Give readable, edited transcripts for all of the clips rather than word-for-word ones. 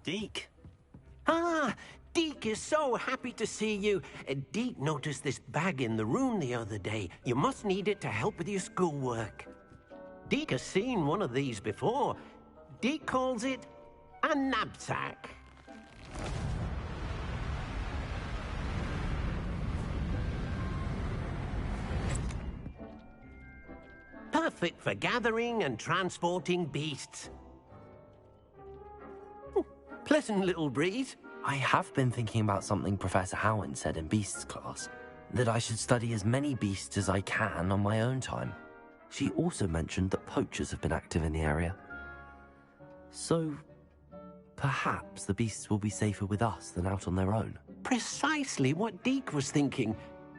Deke. Ah, Deke is so happy to see you. Deke noticed this bag in the room the other day. You must need it to help with your schoolwork. Deke has seen one of these before. Deke calls it a knapsack. Perfect for gathering and transporting beasts. Pleasant little breeze. I have been thinking about something Professor Howard said in Beasts class, that I should study as many beasts as I can on my own time. She also mentioned that poachers have been active in the area. So, perhaps the beasts will be safer with us than out on their own. Precisely what Deke was thinking.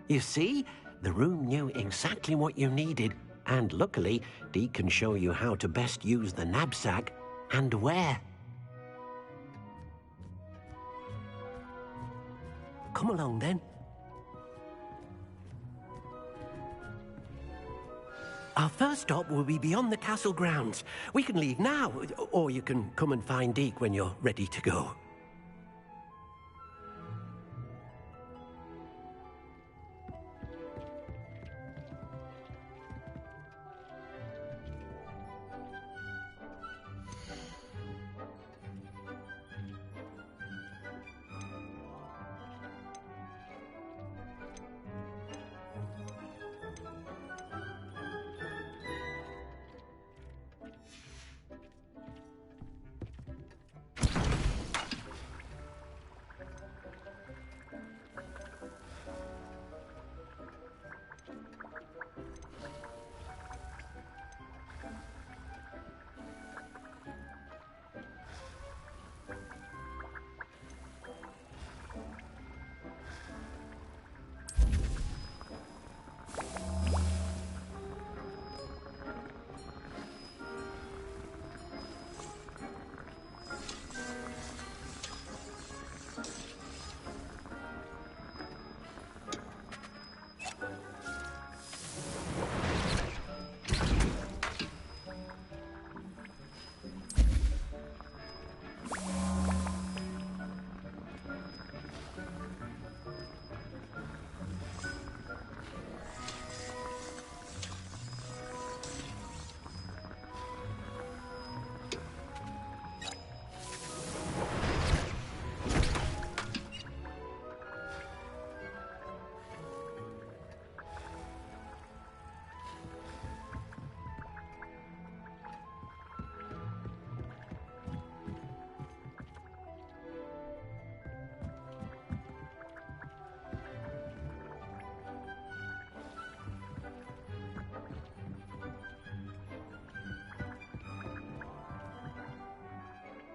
You see, the room knew exactly what you needed, and luckily, Deke can show you how to best use the knapsack and where. Come along, then. Our first stop will be beyond the castle grounds. We can leave now, or you can come and find Deke when you're ready to go.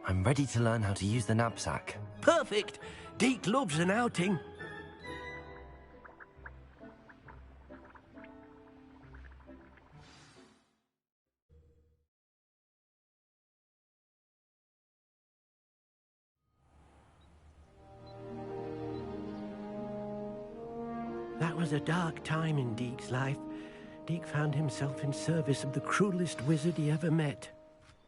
I'm ready to learn how to use the knapsack. Perfect! Deke loves an outing. That was a dark time in Deke's life. Deke found himself in service of the cruelest wizard he ever met.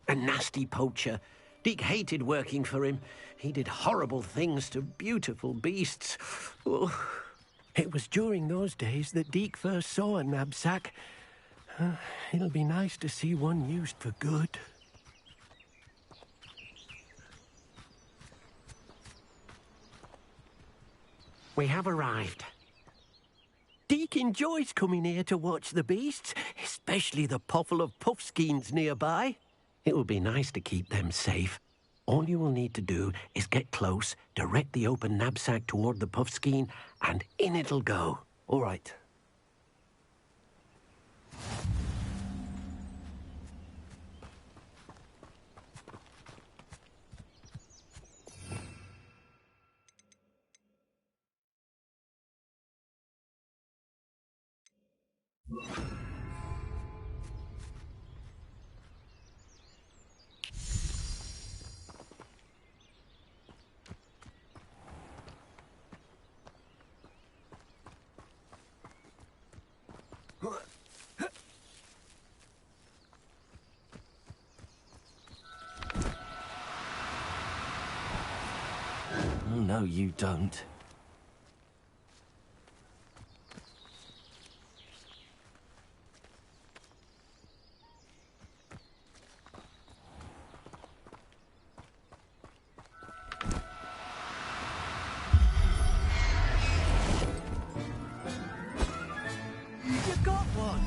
A nasty poacher. Deke hated working for him. He did horrible things to beautiful beasts. Oh. It was during those days that Deke first saw a knapsack. It'll be nice to see one used for good. We have arrived. Deke enjoys coming here to watch the beasts, especially the potful of puffskeins nearby. It will be nice to keep them safe. All you will need to do is get close, direct the open knapsack toward the puffskein, and in it'll go. All right. no, you don't. You got one!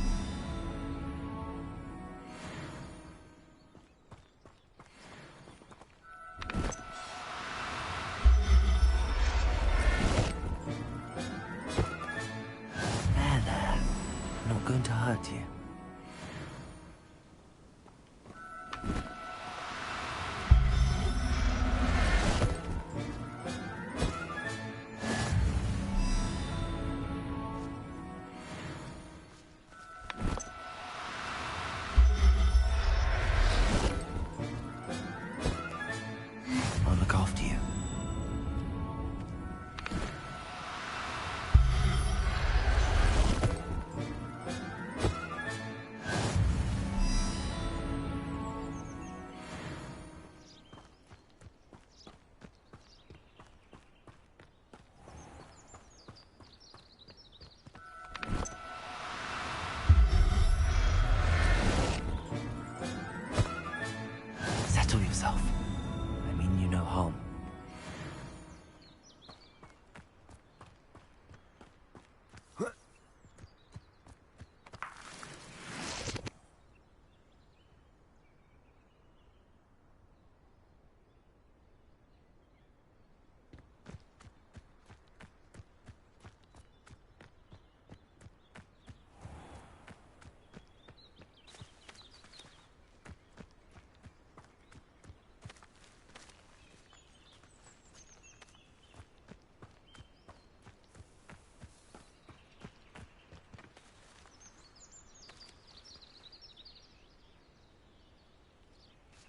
There. Not going to hurt you. I'll look after you. Settle yourself. I mean you no harm.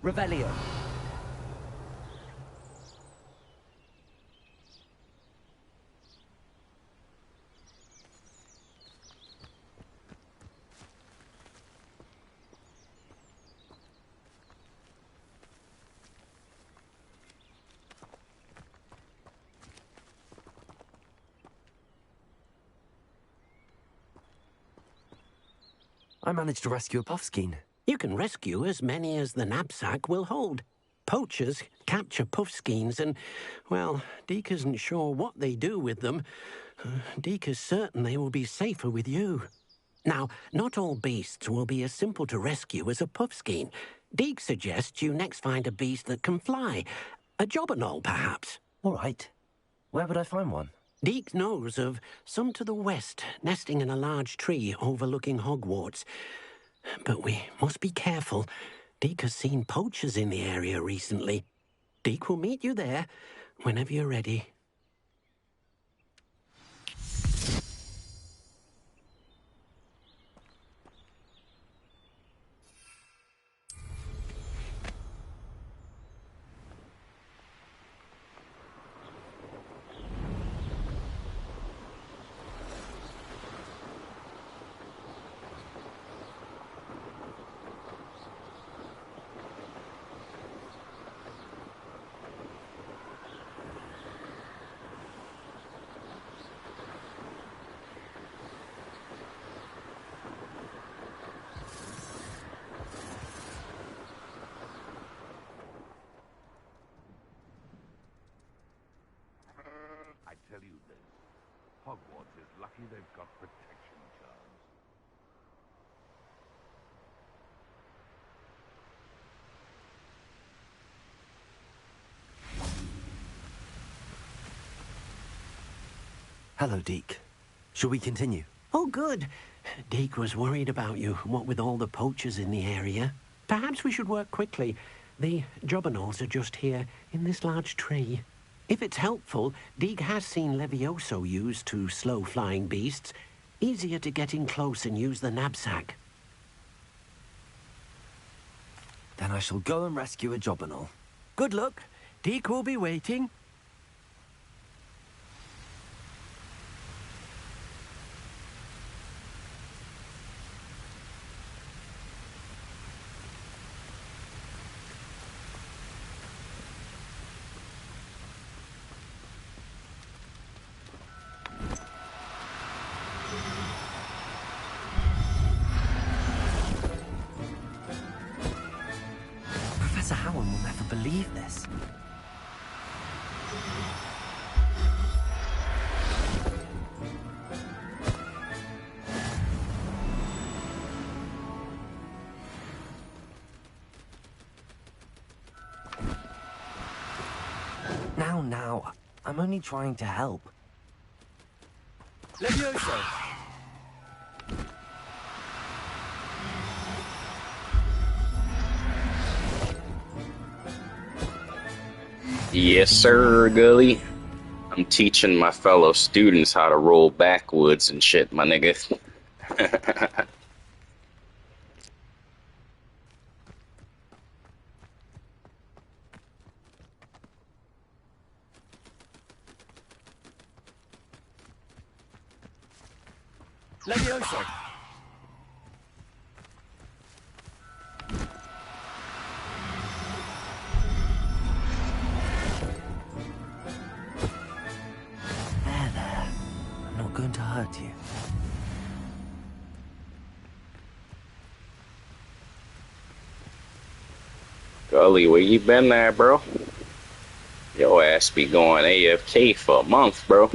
Revelio. I managed to rescue a puffskein. You can rescue as many as the knapsack will hold. Poachers capture puffskeins and, well, Deke isn't sure what they do with them. Deke is certain they will be safer with you. Now, not all beasts will be as simple to rescue as a puffskein. Deke suggests you next find a beast that can fly. A jobberknoll, perhaps. All right. Where would I find one? Deke knows of some to the west, nesting in a large tree overlooking Hogwarts. But we must be careful. Deke has seen poachers in the area recently. Deke will meet you there whenever you're ready. I tell you this, Hogwarts is lucky they've got protection charms. Hello, Deke. Shall we continue? Oh, good. Deke was worried about you, what with all the poachers in the area. Perhaps we should work quickly. The jobberknolls are just here, in this large tree. If it's helpful, Deke has seen Levioso used to slow flying beasts. Easier to get in close and use the knapsack. Then I shall go and rescue a jobberknoll. Good luck. Deke will be waiting. Professor Howard will never believe this. Now, I'm only trying to help. Levioso! Yes, sir, Gully. I'm teaching my fellow students how to roll backwoods and shit, my nigga. Levioso! There. I'm not going to hurt you. Gully, where you been there, bro? Your ass be going AFK for a month, bro.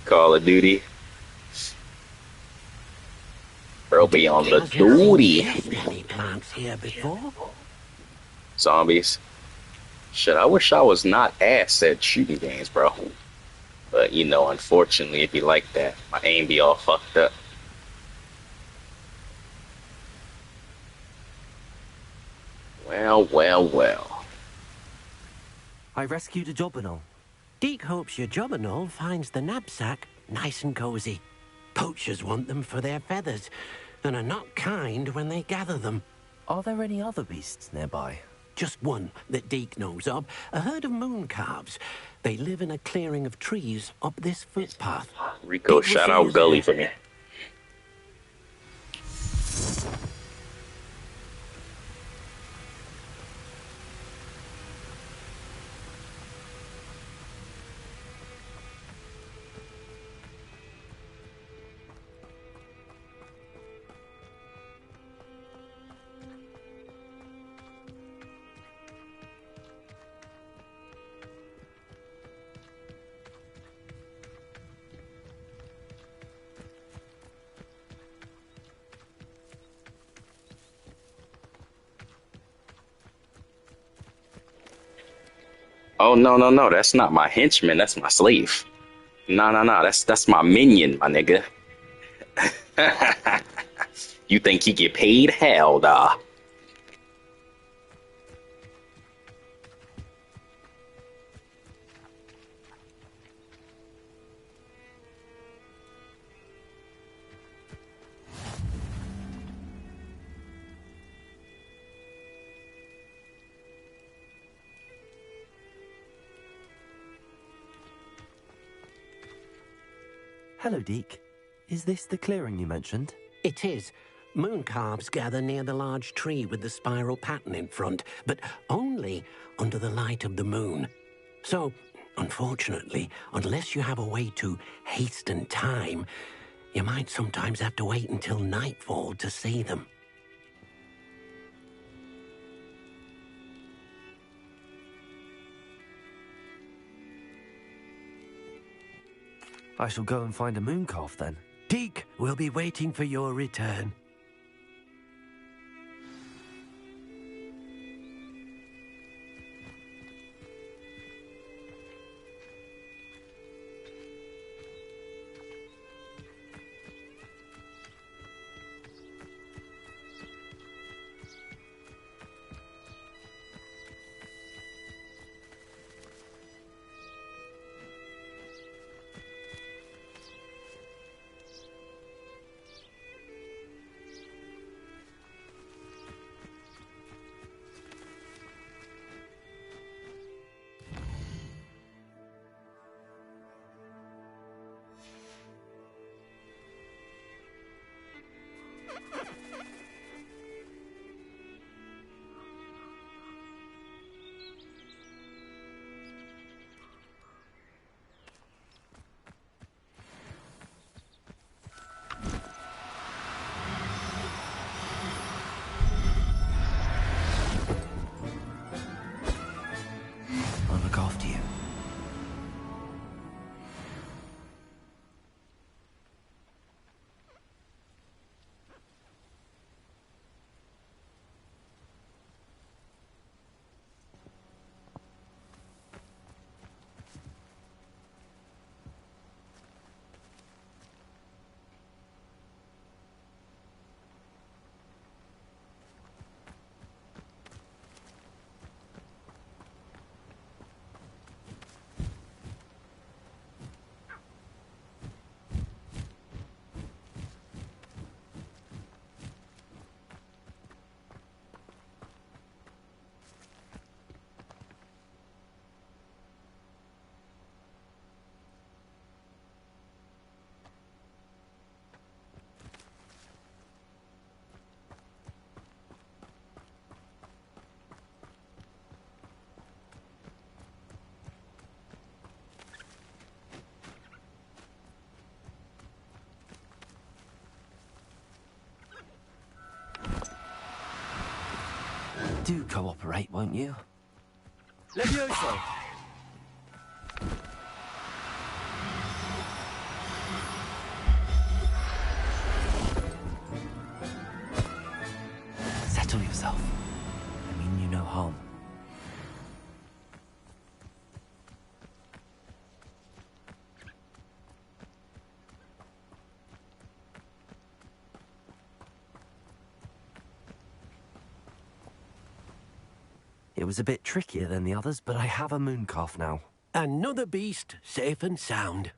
Call of Duty. Bro be on the Has there been duty. any plants here before? Zombies. Shit, I wish I was not ass at shooting games, bro. But, you know, unfortunately, it'd be like that. My aim be all fucked up. Well. I rescued a Jobberknoll. Deke hopes your jobberknoll finds the knapsack nice and cozy. Poachers want them for their feathers, and are not kind when they gather them. Are there any other beasts nearby? Just one that Deke knows of, a herd of moon calves. They live in a clearing of trees up this footpath. Rico, Deke will shout see out you Gully there. for me. Oh, no, that's not my henchman, that's my slave. No, that's my minion, my nigga. You think he get paid? Hell nah. Hello, Deke. Is this the clearing you mentioned? It is. Moon calves gather near the large tree with the spiral pattern in front, but only under the light of the moon. So, unfortunately, unless you have a way to hasten time, you might sometimes have to wait until nightfall to see them. I shall go and find a moon calf then. Deke will be waiting for your return. Do cooperate, won't you? Levioso! Settle yourself. I mean you no harm. It was a bit trickier than the others, but I have a mooncalf now. Another beast, safe and sound.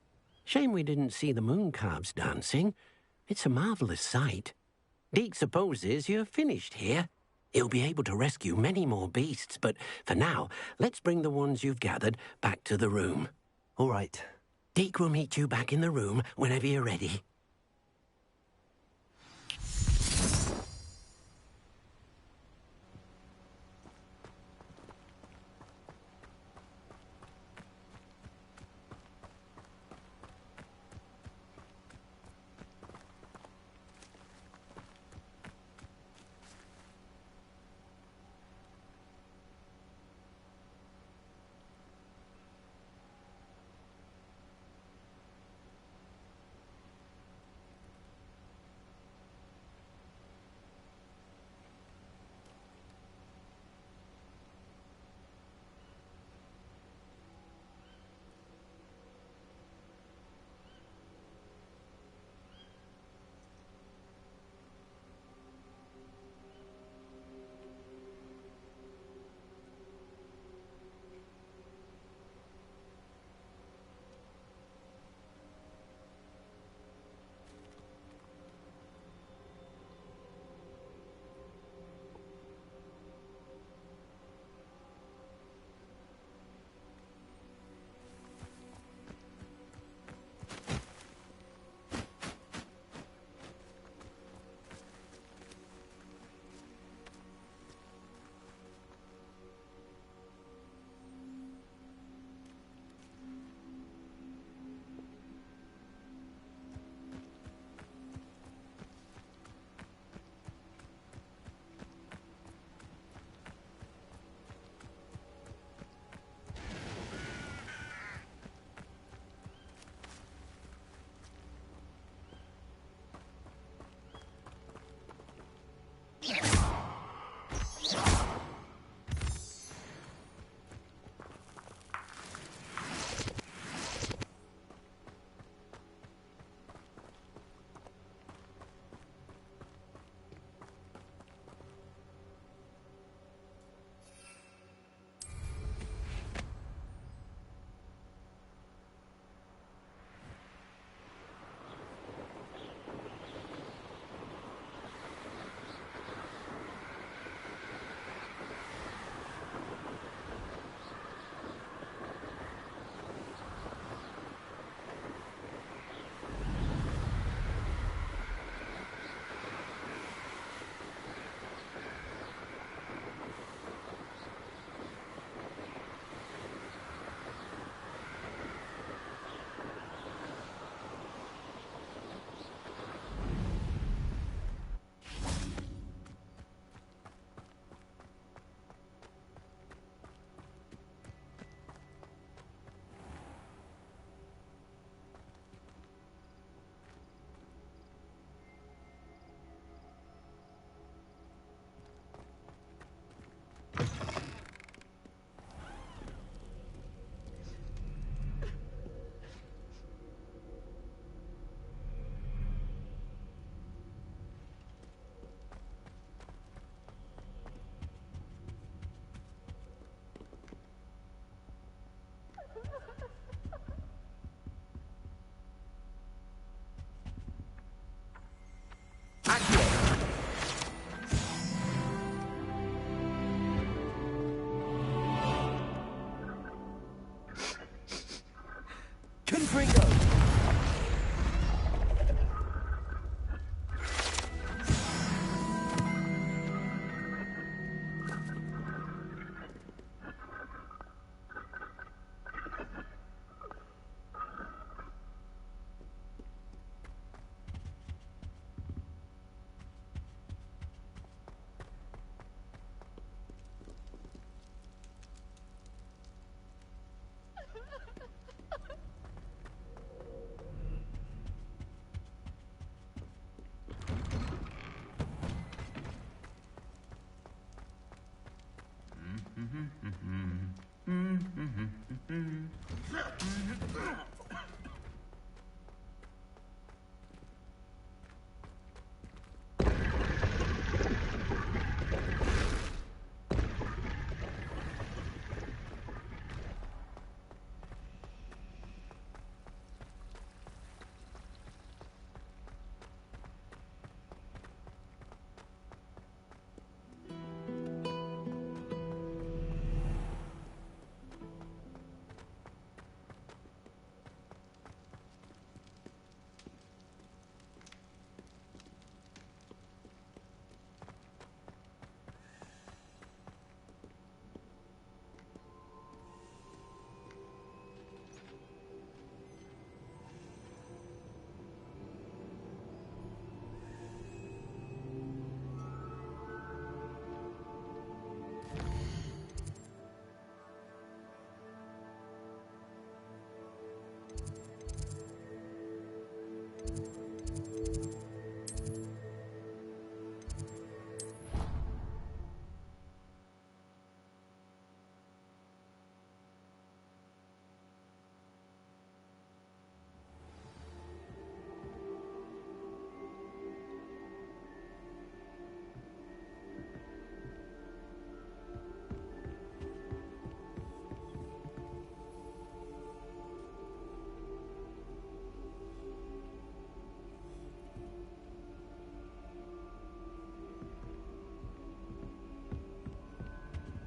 Shame we didn't see the mooncalves dancing. It's a marvellous sight. Deke supposes you're finished here. He'll be able to rescue many more beasts, but for now, let's bring the ones you've gathered back to the room. All right. Deke will meet you back in the room whenever you're ready.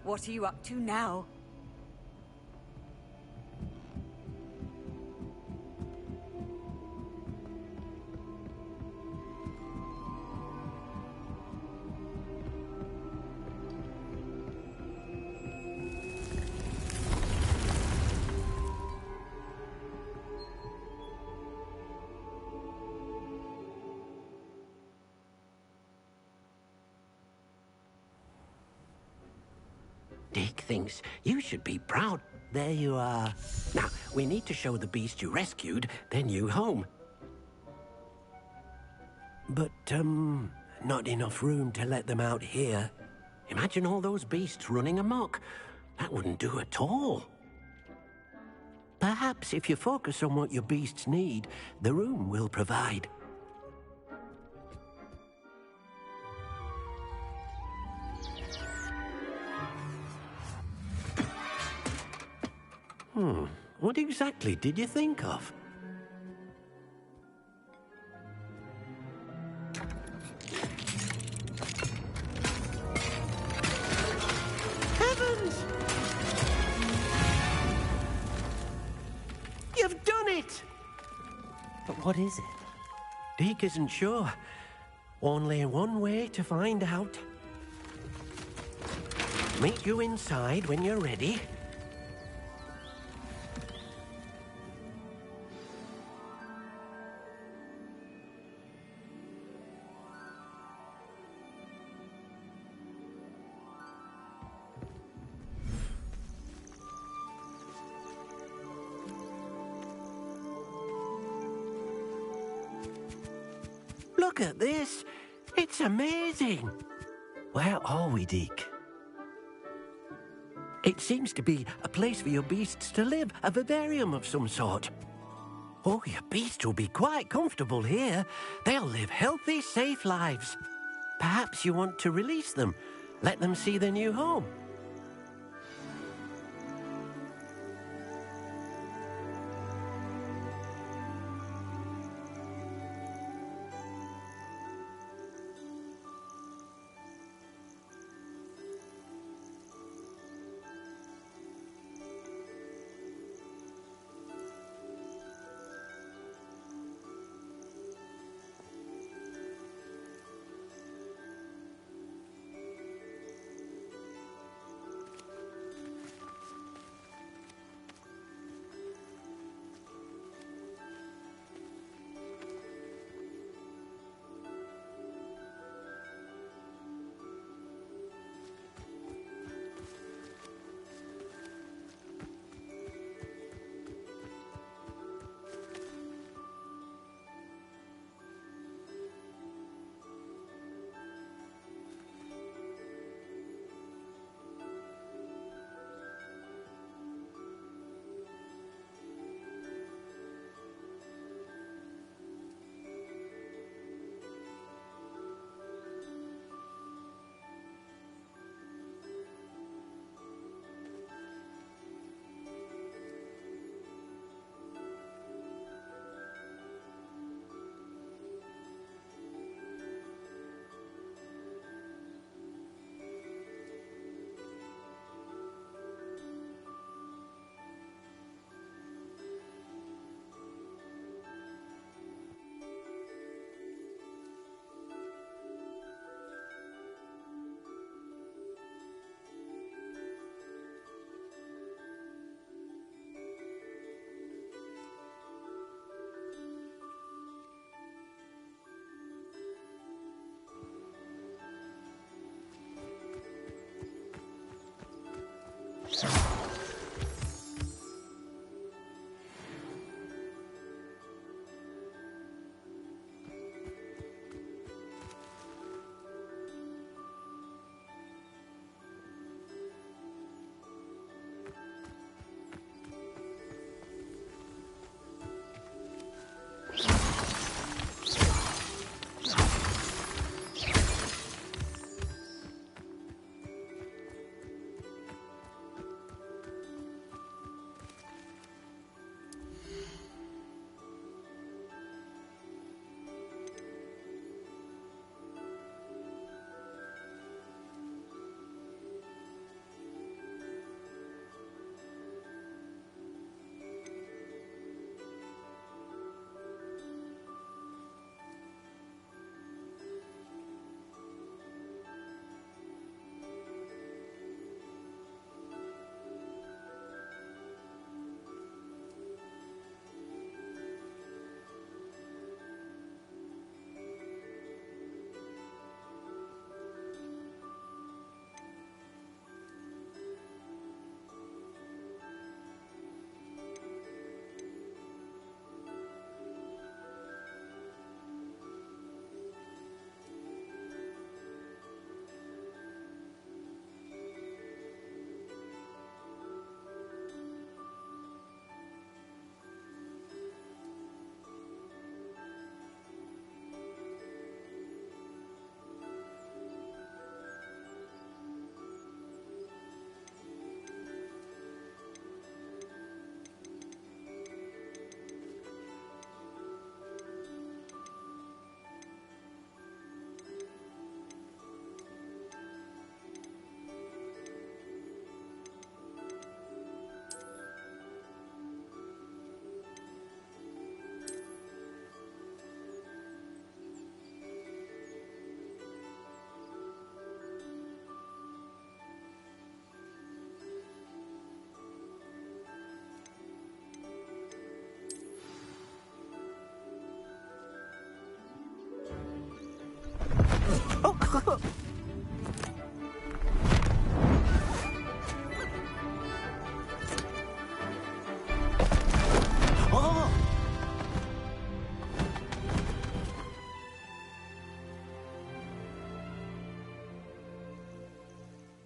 What are you up to now? Deke thinks you should be proud. There you are. Now, we need to show the beast you rescued their new home. But, not enough room to let them out here. Imagine all those beasts running amok. That wouldn't do at all. Perhaps if you focus on what your beasts need, the room will provide. What exactly did you think of? Heavens! You've done it! But what is it? Deke isn't sure. Only one way to find out. Meet you inside when you're ready. Look at this. It's amazing. Where are we, Deke? It seems to be a place for your beasts to live, a vivarium of some sort. Oh, your beasts will be quite comfortable here. They'll live healthy, safe lives. Perhaps you want to release them, let them see their new home.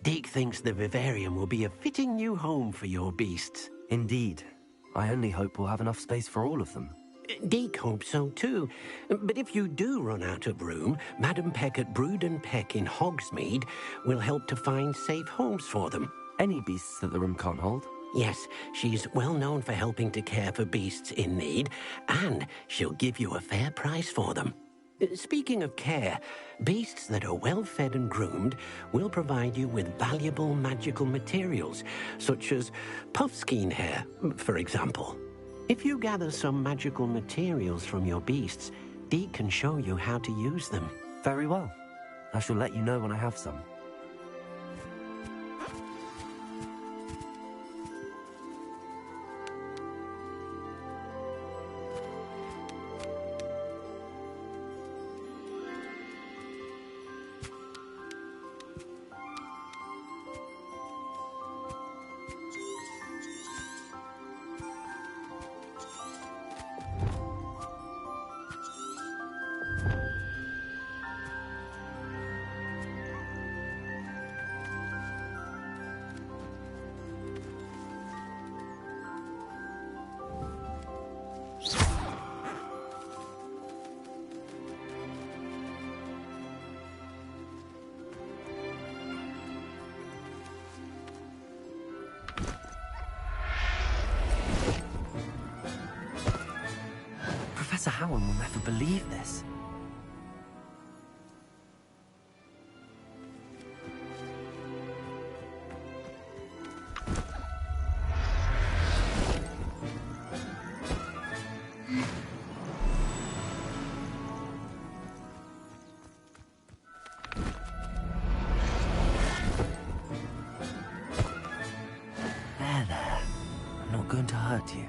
Deke thinks the vivarium will be a fitting new home for your beasts. Indeed. I only hope we'll have enough space for all of them. Deke hopes so too. But if you do run out of room, Madam Peck at Brood and Peck in Hogsmeade will help to find safe homes for them. Any beasts that the room can't hold? Yes, she's well known for helping to care for beasts in need, and she'll give you a fair price for them. Speaking of care, beasts that are well fed and groomed will provide you with valuable magical materials, such as puffskein hair, for example. If you gather some magical materials from your beasts, Deke can show you how to use them. Very well. I shall let you know when I have some. Professor Howard will never believe this. There. I'm not going to hurt you.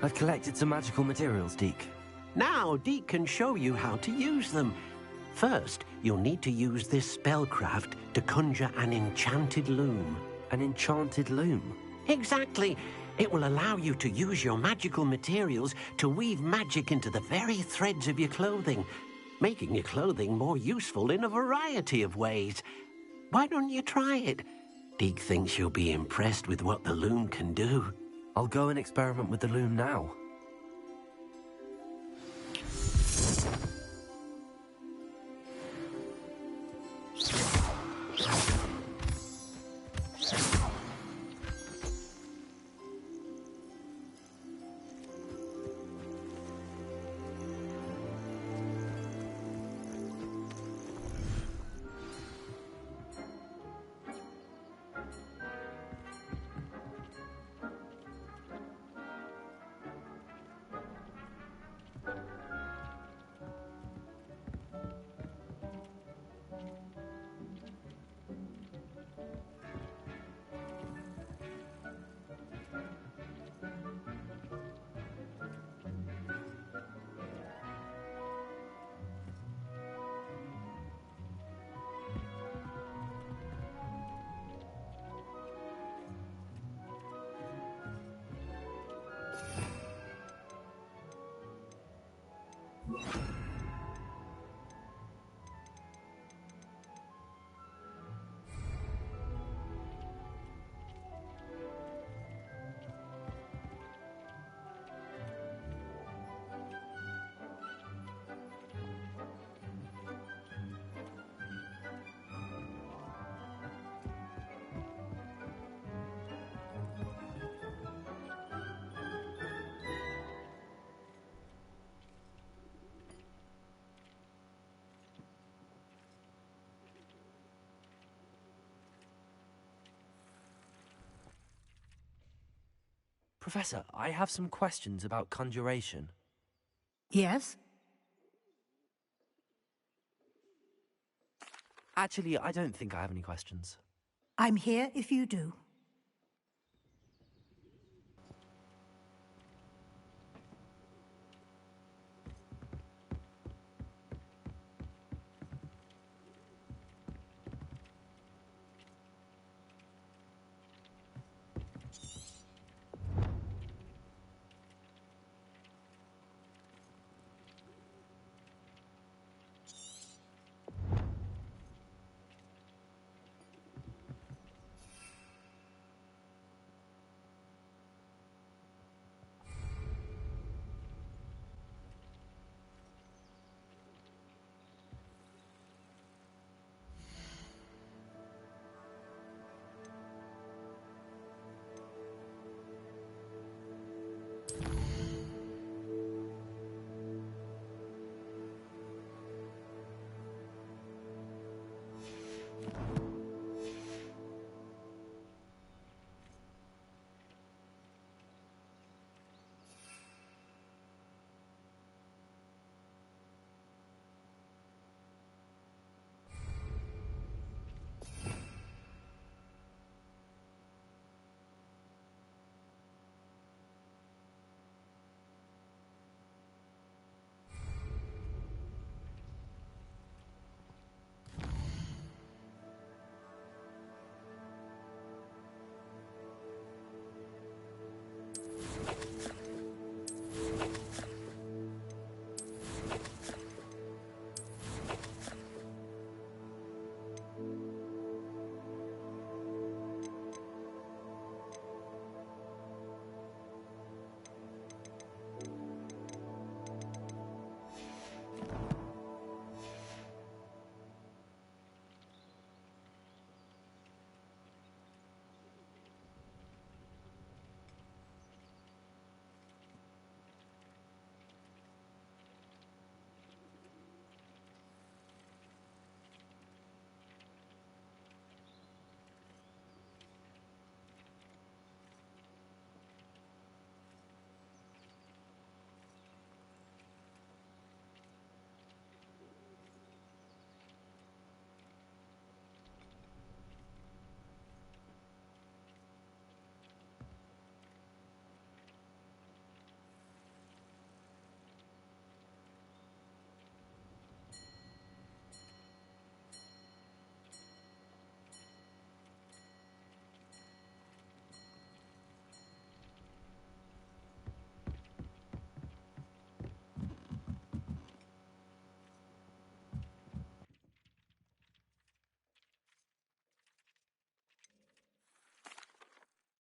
I've collected some magical materials, Deke. Now, Deke can show you how to use them. First, you'll need to use this spellcraft to conjure an enchanted loom. An enchanted loom? Exactly. It will allow you to use your magical materials to weave magic into the very threads of your clothing, making your clothing more useful in a variety of ways. Why don't you try it? Deke thinks you'll be impressed with what the loom can do. I'll go and experiment with the loom now. Professor, I have some questions about conjuration. Yes? Actually, I don't think I have any questions. I'm here if you do.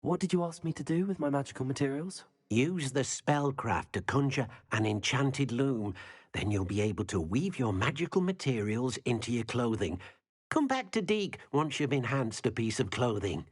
What did you ask me to do with my magical materials? Use the spellcraft to conjure an enchanted loom. Then you'll be able to weave your magical materials into your clothing. Come back to Deke once you've enhanced a piece of clothing.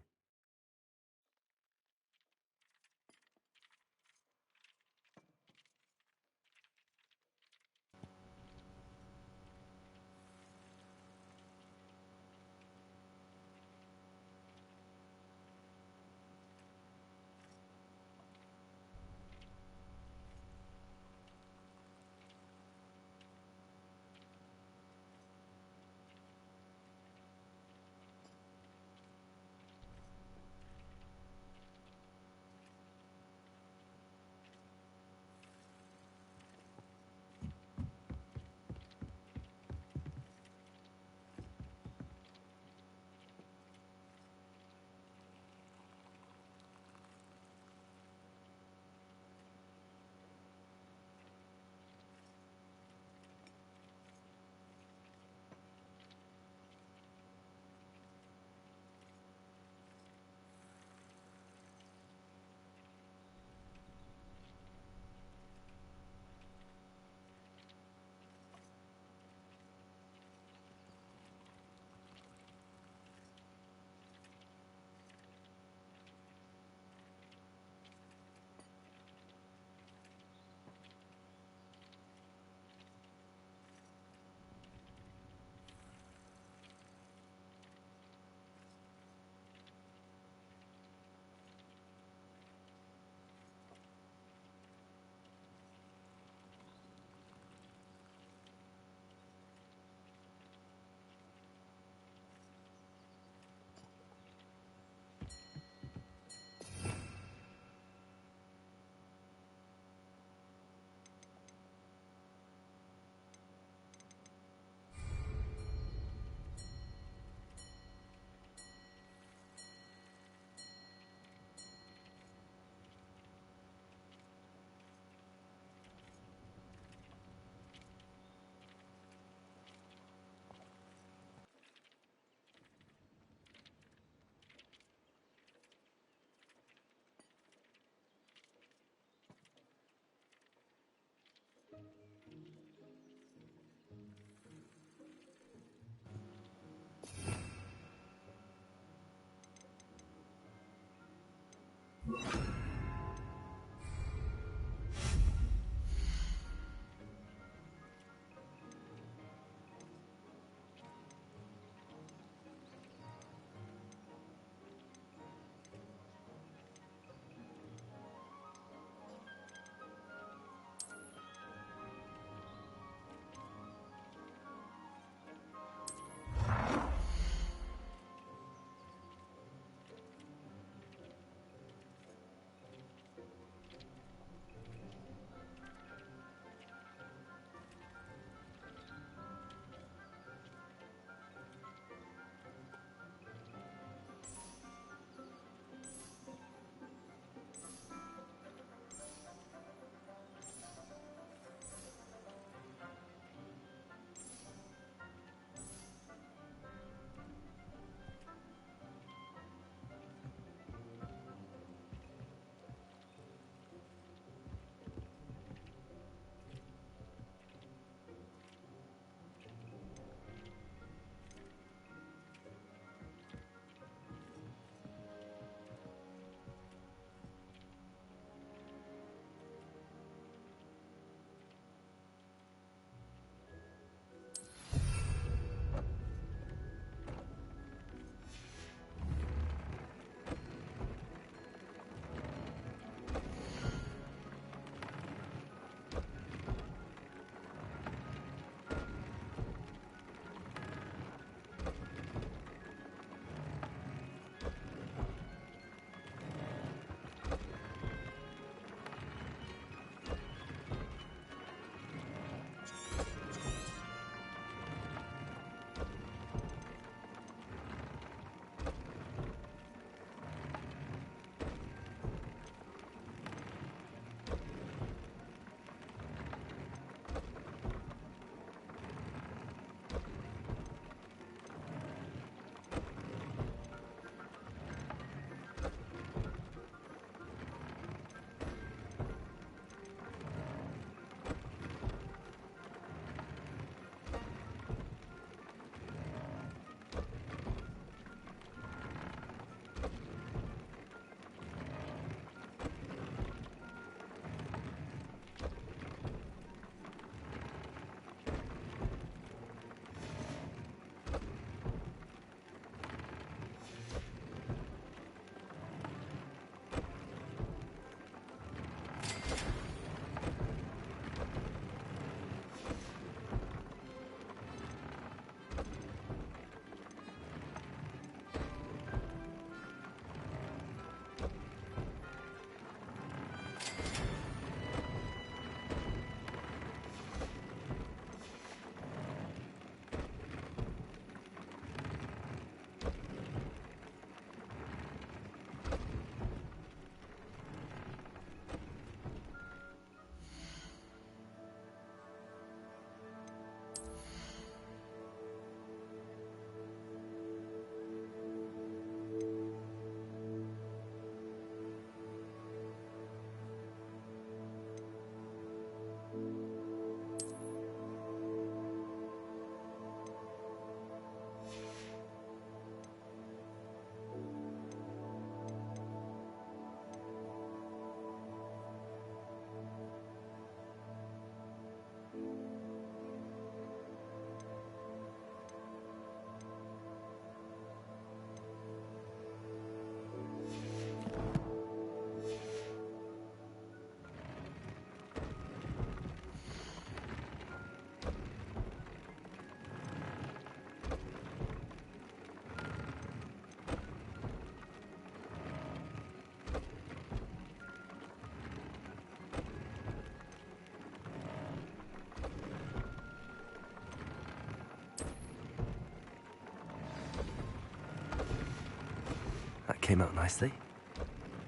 came out nicely.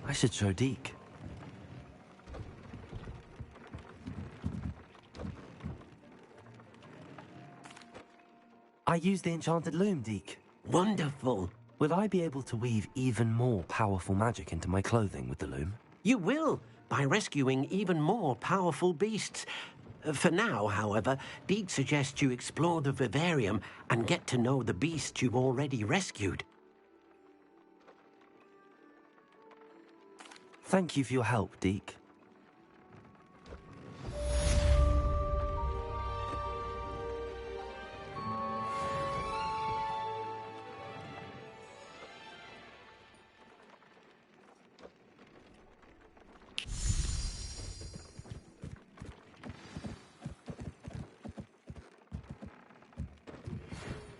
I should show Deke. I used the enchanted loom, Deke. Wonderful. Will I be able to weave even more powerful magic into my clothing with the loom? You will, by rescuing even more powerful beasts. For now, however, Deke suggests you explore the vivarium and get to know the beasts you've already rescued. Thank you for your help, Deke.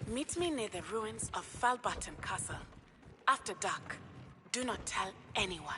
Meet me near the ruins of Falbutton Castle. After dark. Do not tell anyone.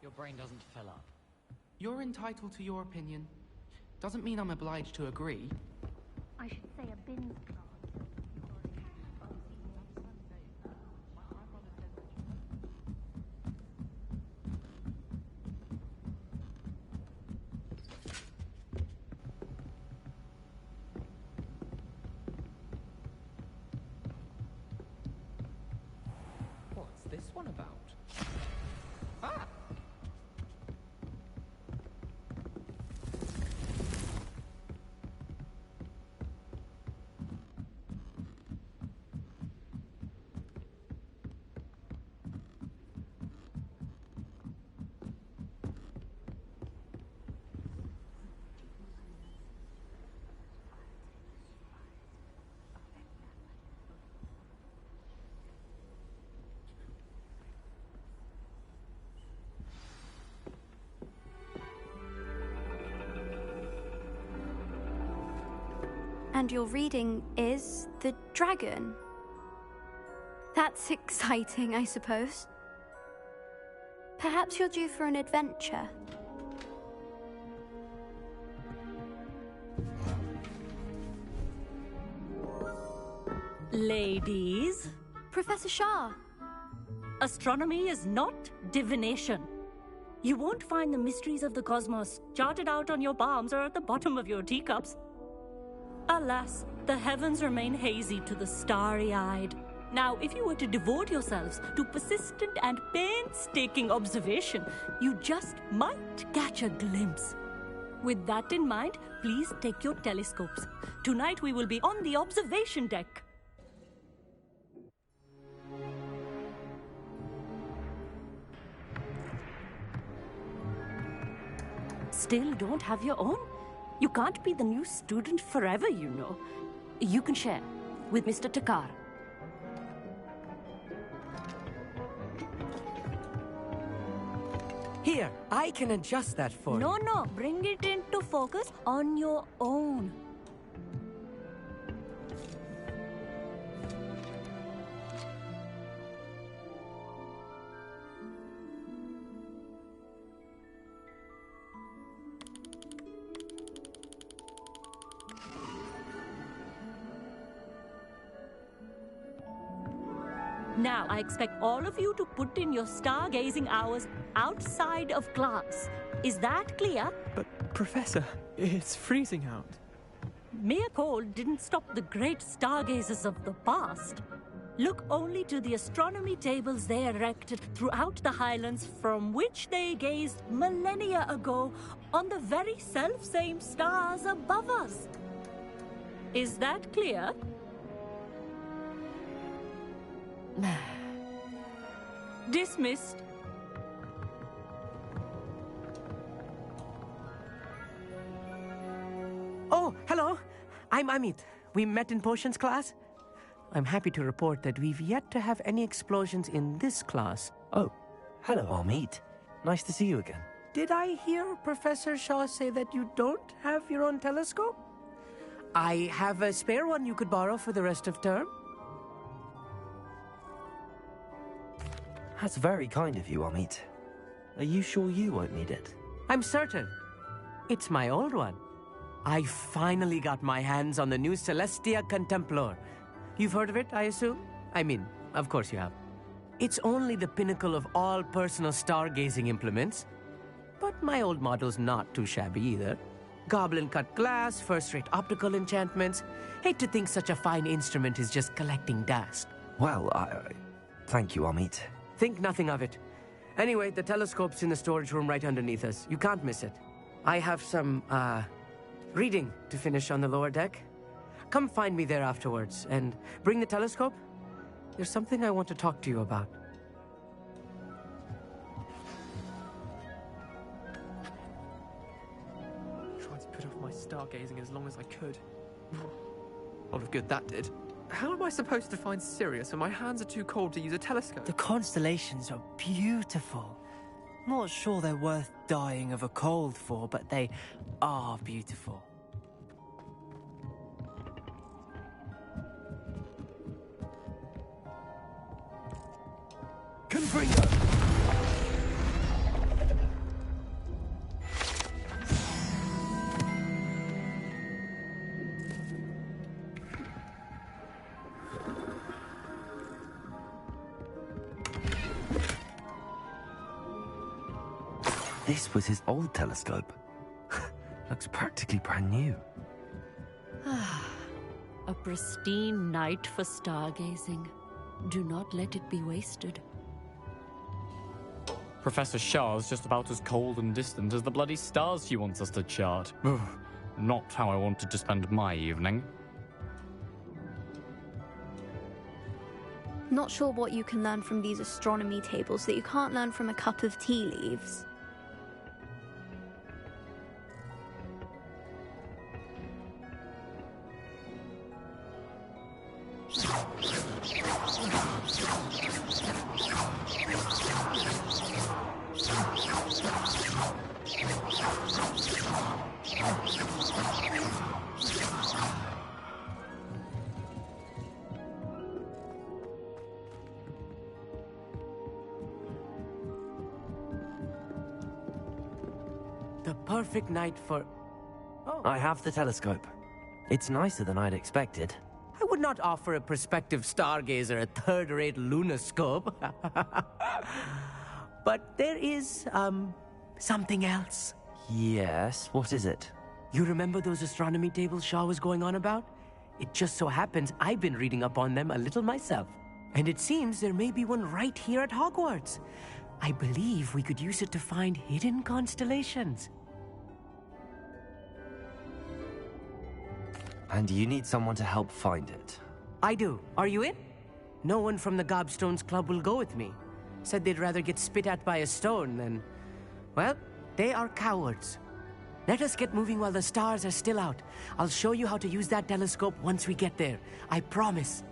Your brain doesn't fill up. You're entitled to your opinion. Doesn't mean I'm obliged to agree. I should say a bin's class. What's this one about? Ah! And your reading is The Dragon. That's exciting, I suppose. Perhaps you're due for an adventure. Ladies, Professor Shah. astronomy is not divination. You won't find the mysteries of the cosmos charted out on your palms or at the bottom of your teacups. Alas, the heavens remain hazy to the starry-eyed. Now, if you were to devote yourselves to persistent and painstaking observation, you just might catch a glimpse. With that in mind, please take your telescopes. Tonight we will be on the observation deck. Still don't have your own? You can't be the new student forever, you know. You can share with Mr. Takar. Here, I can adjust that for you. No, bring it into focus on your own. Now, I expect all of you to put in your stargazing hours outside of class. Is that clear? But, Professor, it's freezing out. Mere cold didn't stop the great stargazers of the past. Look only to the astronomy tables they erected throughout the highlands from which they gazed millennia ago on the very self-same stars above us. Is that clear? Dismissed. Oh, hello. I'm Amit. We met in potions class. I'm happy to report that we've yet to have any explosions in this class. Oh, hello, Amit. Nice to see you again. Did I hear Professor Shaw say that you don't have your own telescope? I have a spare one you could borrow for the rest of term. That's very kind of you, Amit. Are you sure you won't need it? I'm certain. It's my old one. I finally got my hands on the new Celestia Contemplar. You've heard of it, I assume? I mean, of course you have. It's only the pinnacle of all personal stargazing implements. But my old model's not too shabby either. Goblin-cut glass, first-rate optical enchantments. Hate to think such a fine instrument is just collecting dust. Well, thank you, Amit. Think nothing of it. Anyway, the telescope's in the storage room right underneath us. You can't miss it. I have some, reading to finish on the lower deck. Come find me there afterwards, and bring the telescope. There's something I want to talk to you about. Tried to put off my stargazing as long as I could. A lot of good that did. How am I supposed to find Sirius when my hands are too cold to use a telescope? The constellations are beautiful. Not sure they're worth dying of a cold for, but they are beautiful. Confringo! This was his old telescope. Looks practically brand new. A pristine night for stargazing. Do not let it be wasted. Professor Shah's just about as cold and distant as the bloody stars she wants us to chart. Not how I wanted to spend my evening. Not sure what you can learn from these astronomy tables that you can't learn from a cup of tea leaves. The perfect night for... Oh. I have the telescope. It's nicer than I'd expected. I would not offer a prospective stargazer a third-rate lunoscope. But there is, something else. Yes, what is it? You remember those astronomy tables Shaw was going on about? It just so happens I've been reading up on them a little myself. And it seems there may be one right here at Hogwarts. I believe we could use it to find hidden constellations. And you need someone to help find it. I do. Are you in? No one from the Gobstones Club will go with me. Said they'd rather get spit at by a stone than... Well, they are cowards. Let us get moving while the stars are still out. I'll show you how to use that telescope once we get there. I promise.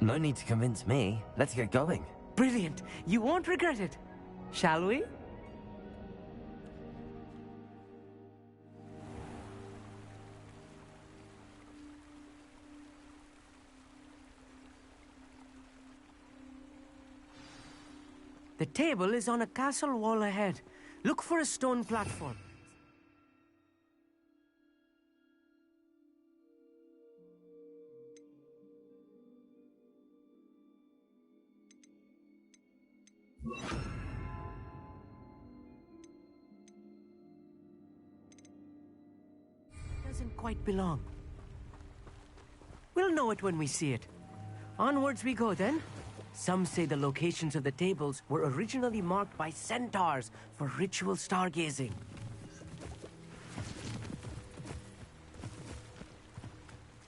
No need to convince me. Let's get going. Brilliant. You won't regret it. Shall we? The table is on a castle wall ahead. Look for a stone platform. Doesn't quite belong. We'll know it when we see it. Onwards we go, then. Some say the locations of the tables were originally marked by centaurs for ritual stargazing.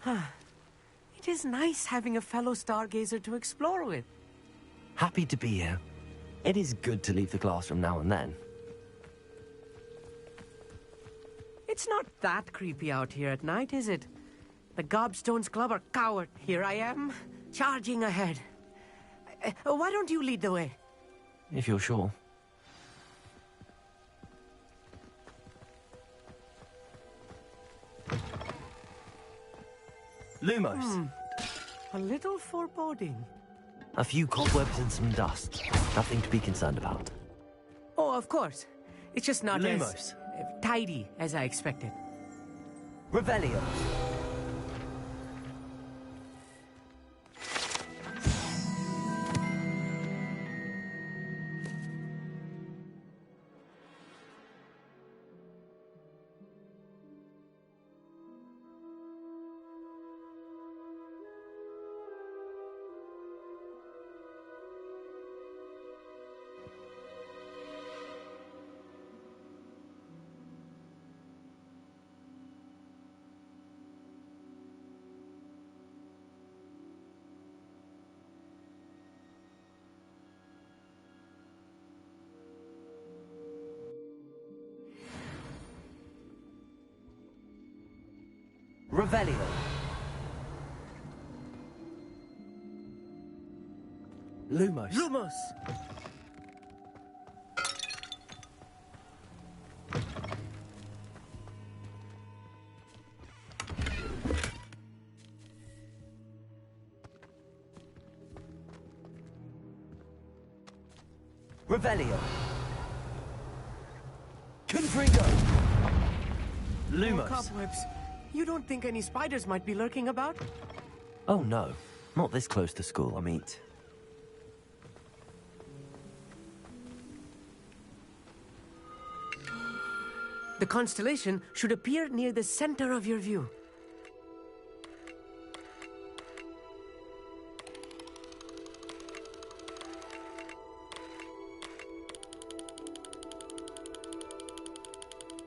It is nice having a fellow stargazer to explore with. Happy to be here. It is good to leave the classroom now and then. It's not that creepy out here at night, is it? The Gobstones Club are coward. Here I am, charging ahead. Why don't you lead the way? If you're sure. Lumos. A little foreboding. A few cobwebs and some dust. Nothing to be concerned about. Oh, of course. It's just not Lumos. as tidy as I expected. Revelio. Revelio. Lumos. Lumos! Revelio. Confringo. Lumos. Cobwebs. You don't think any spiders might be lurking about? Oh no, not this close to school, Amit. The constellation should appear near the center of your view.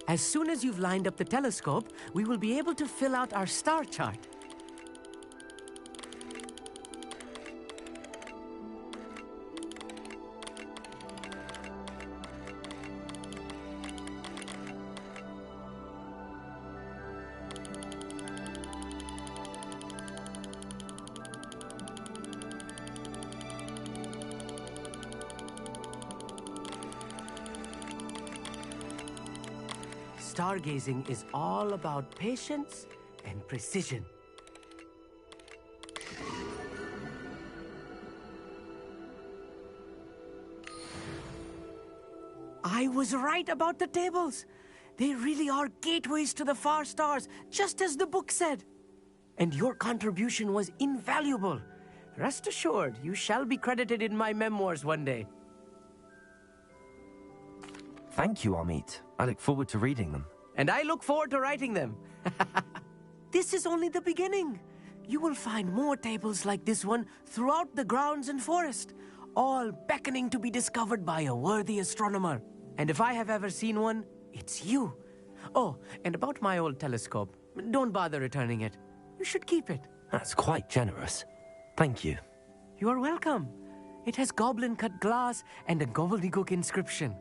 As soon as you've lined up the telescope, we will be able to fill out our star chart. Stargazing is all about patience and precision. I was right about the tables. They really are gateways to the far stars, just as the book said. And your contribution was invaluable. Rest assured, you shall be credited in my memoirs one day. Thank you, Amit. I look forward to reading them. And I look forward to writing them. This is only the beginning. You will find more tables like this one throughout the grounds and forest, all beckoning to be discovered by a worthy astronomer. And if I have ever seen one, it's you. Oh, and about my old telescope, don't bother returning it. You should keep it. That's quite generous. Thank you. You are welcome. It has goblin-cut glass and a gobbledygook inscription.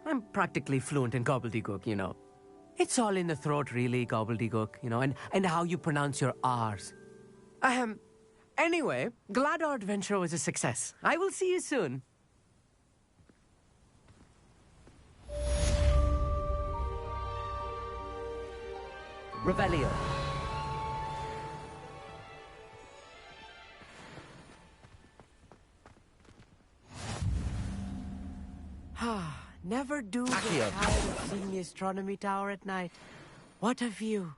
I'm practically fluent in gobbledygook, you know. It's all in the throat, really, gobbledygook, you know, and how you pronounce your R's. Anyway, glad our adventure was a success. I will see you soon. Revelio. Never do get tired of seeing the astronomy tower at night. What a view.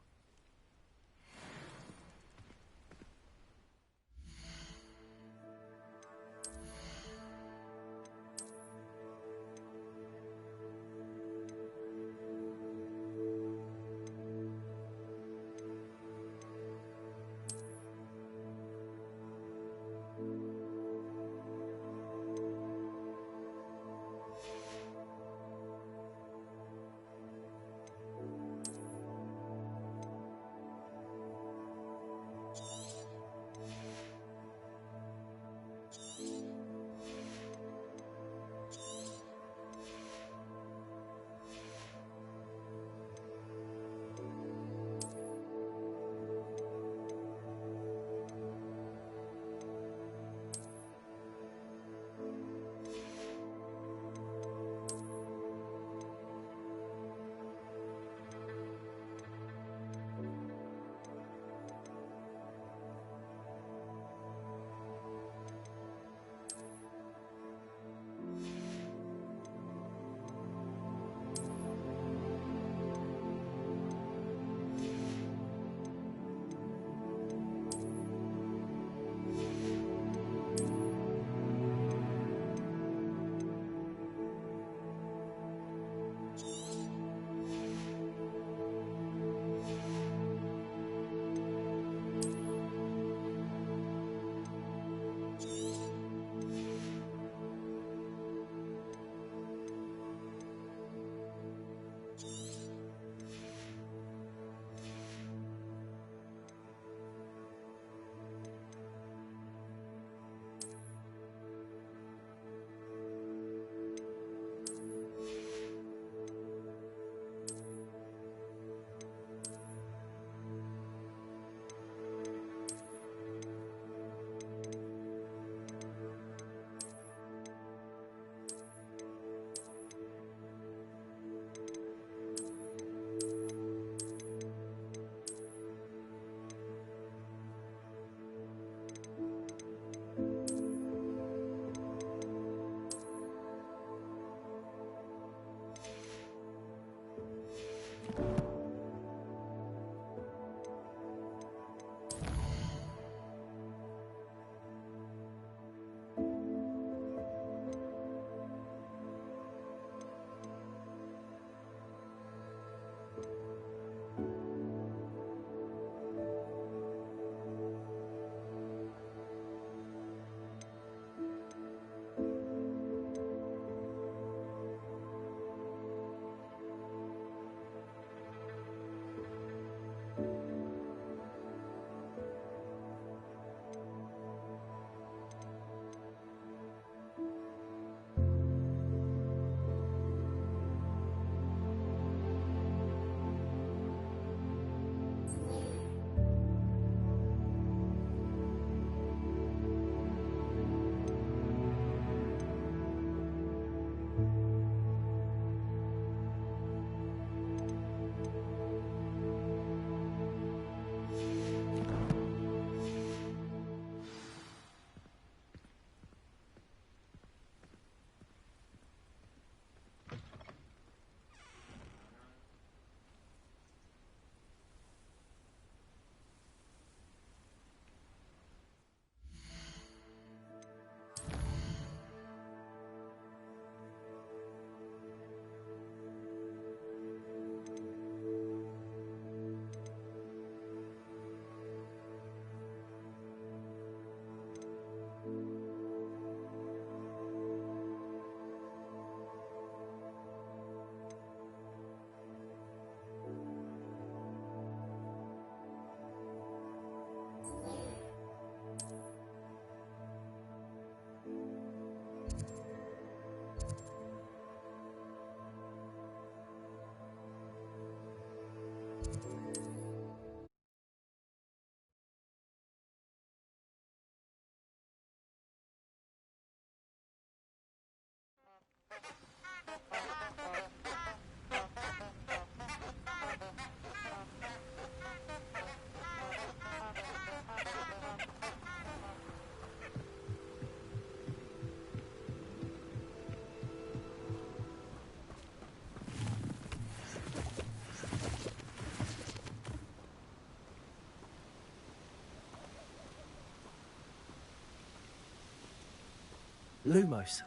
Lumos.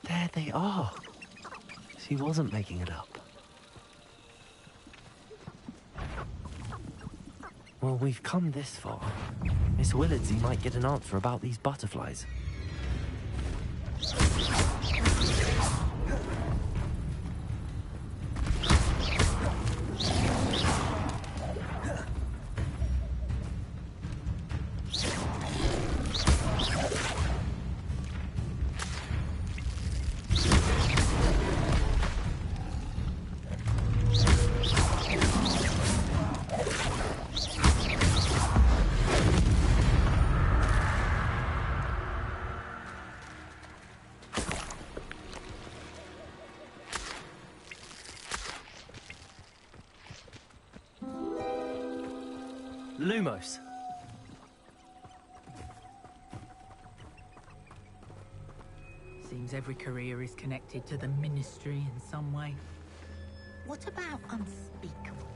There they are. She wasn't making it up. Well, we've come this far. Miss Willardsey might get an answer about these butterflies. Lumos. Seems every career is connected to the Ministry in some way. What about unspeakable?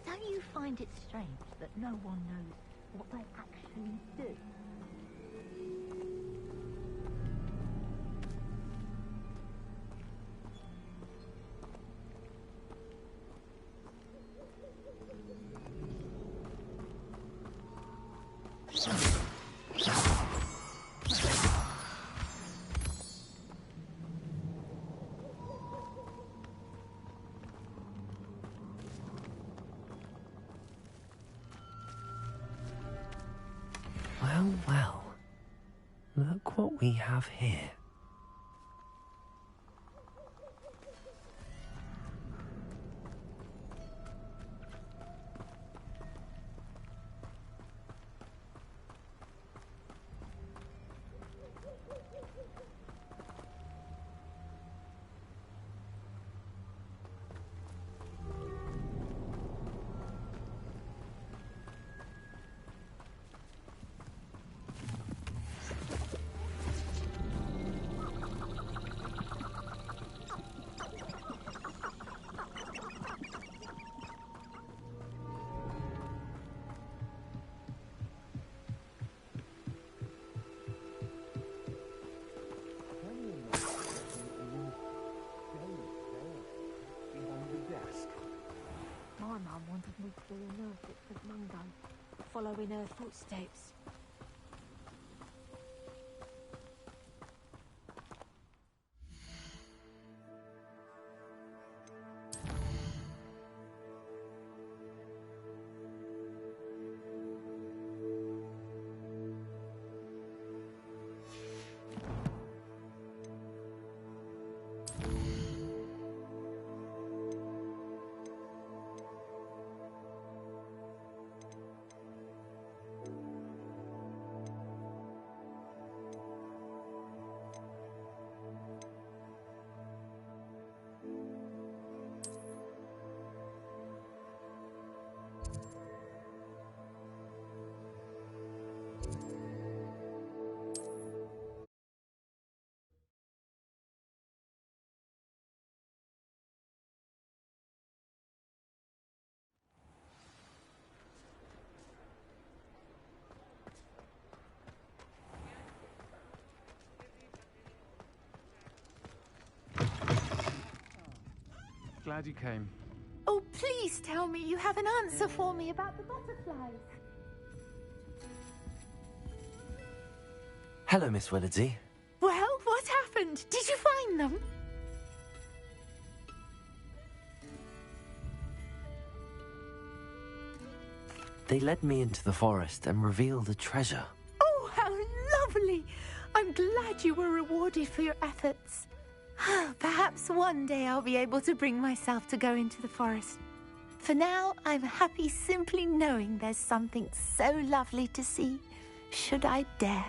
Don't you find it strange that no one knows what they actually do? Well, well. Look what we have here. My mum wanted me to be a nurse at St Mungo, following her footsteps. Glad you came. Oh, please tell me you have an answer for me about the butterflies. Hello, Miss Willardsey. Well, what happened? Did you find them? They led me into the forest and revealed a treasure. Oh, how lovely! I'm glad you were rewarded for your efforts. Perhaps one day I'll be able to bring myself to go into the forest. For now, I'm happy simply knowing there's something so lovely to see, should I dare.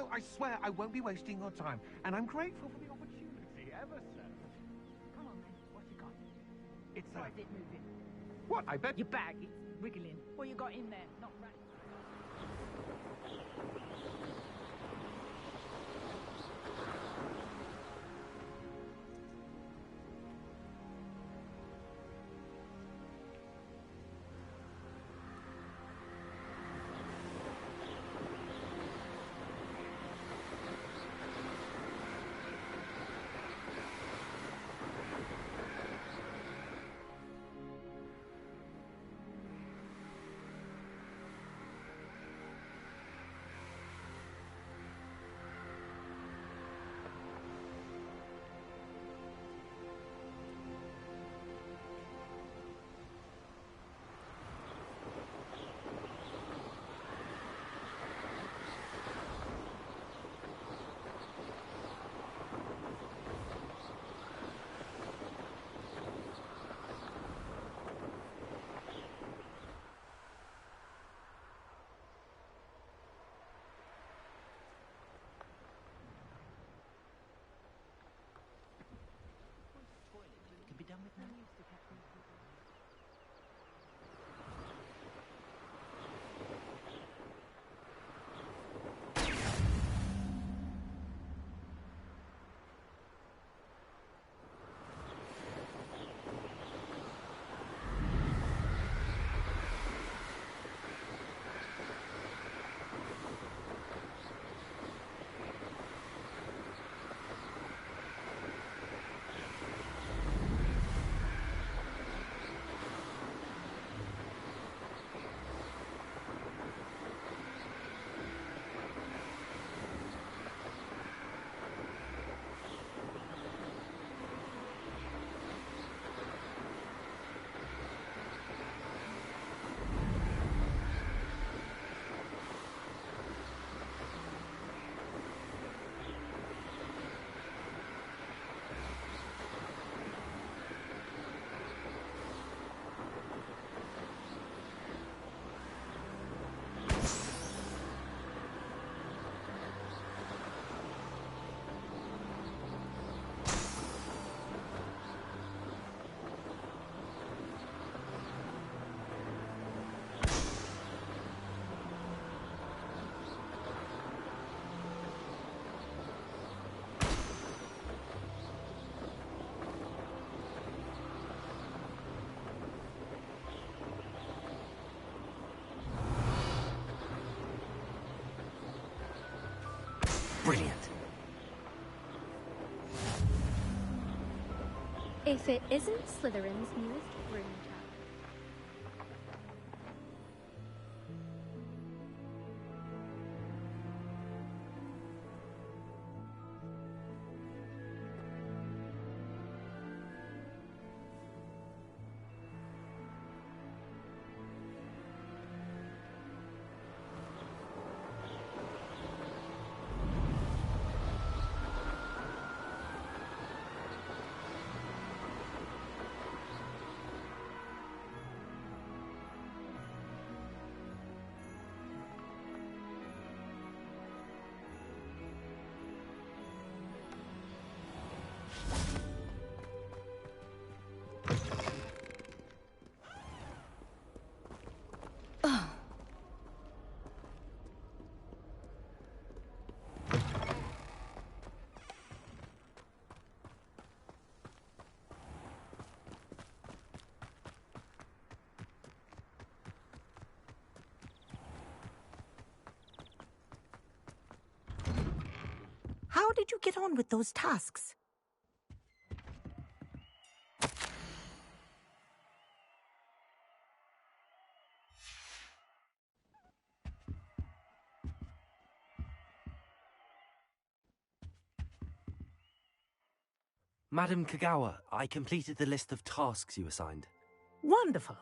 no, I swear I won't be wasting your time. And I'm grateful for the opportunity, ever so. Come on, then. What's it got? It's Why is it moving? What? I bet... Your bag, it's wriggling. What you got in there? Not right. Can be done with now. Brilliant. If it isn't Slytherin's newest broom trap. How did you get on with those tasks? Madam Kagawa, I completed the list of tasks you assigned. Wonderful.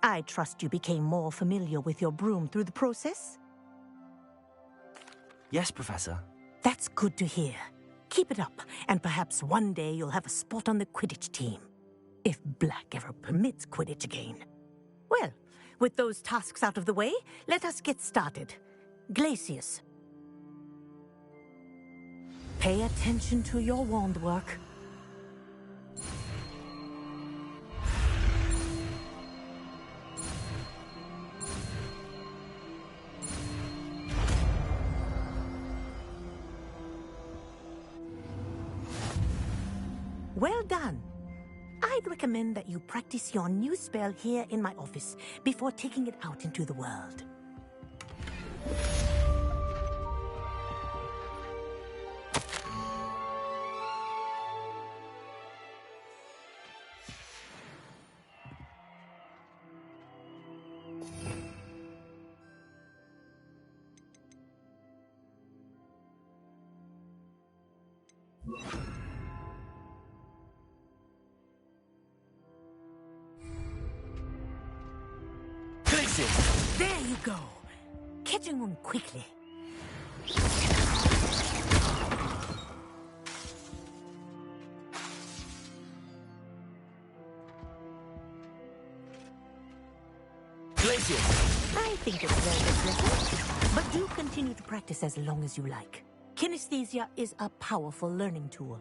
I trust you became more familiar with your broom through the process? Yes, Professor. That's good to hear. Keep it up, and perhaps one day you'll have a spot on the Quidditch team. If Black ever permits Quidditch again. Well, with those tasks out of the way, let us get started. Glacius. Pay attention to your wand work. Well done. I'd recommend that you practice your new spell here in my office before taking it out into the world. There you go. Catching on quickly. Glacier! I think it's very impressive. But do continue to practice as long as you like. Kinesthesia is a powerful learning tool.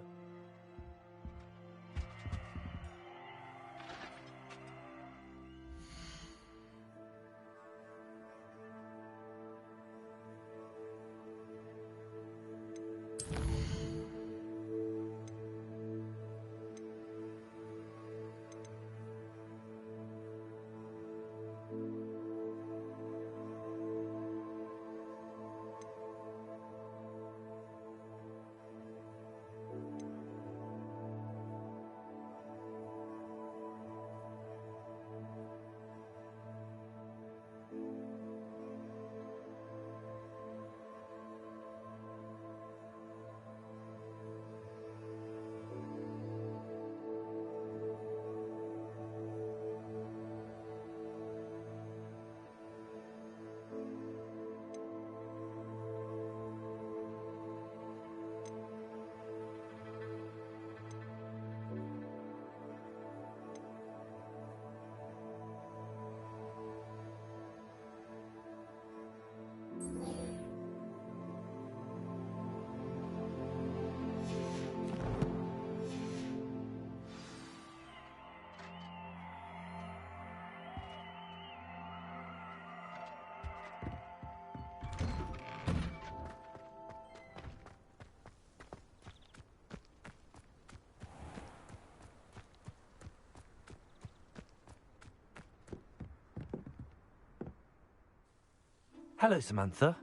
Hello, Samantha.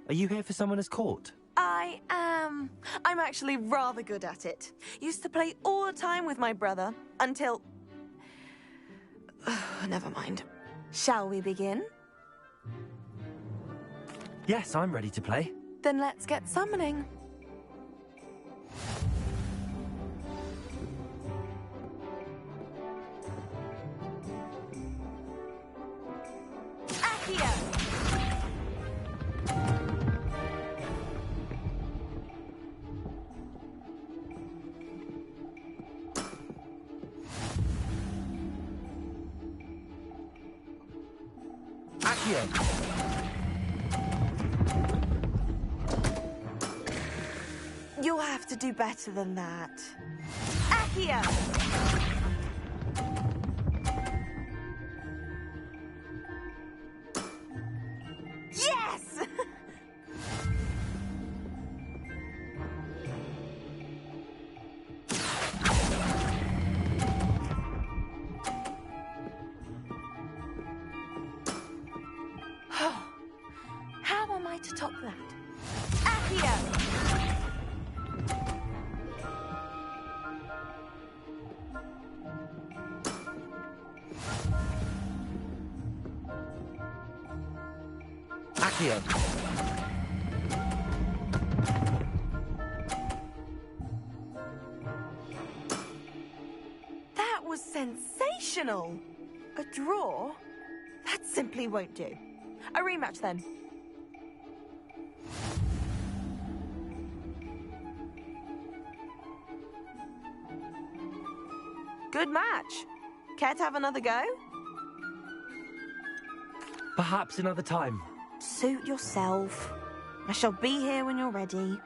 Are you here for Summoner's Court? I am. I'm actually rather good at it. Used to play all the time with my brother, until... Never mind. Shall we begin? Yes, I'm ready to play. Then let's get summoning. You'll have to do better than that. Accio! Yes! How am I to top that? Accio! Accio! That was sensational! A draw? That simply won't do. A rematch then. Good match. Care to have another go? Perhaps another time. Suit yourself. I shall be here when you're ready.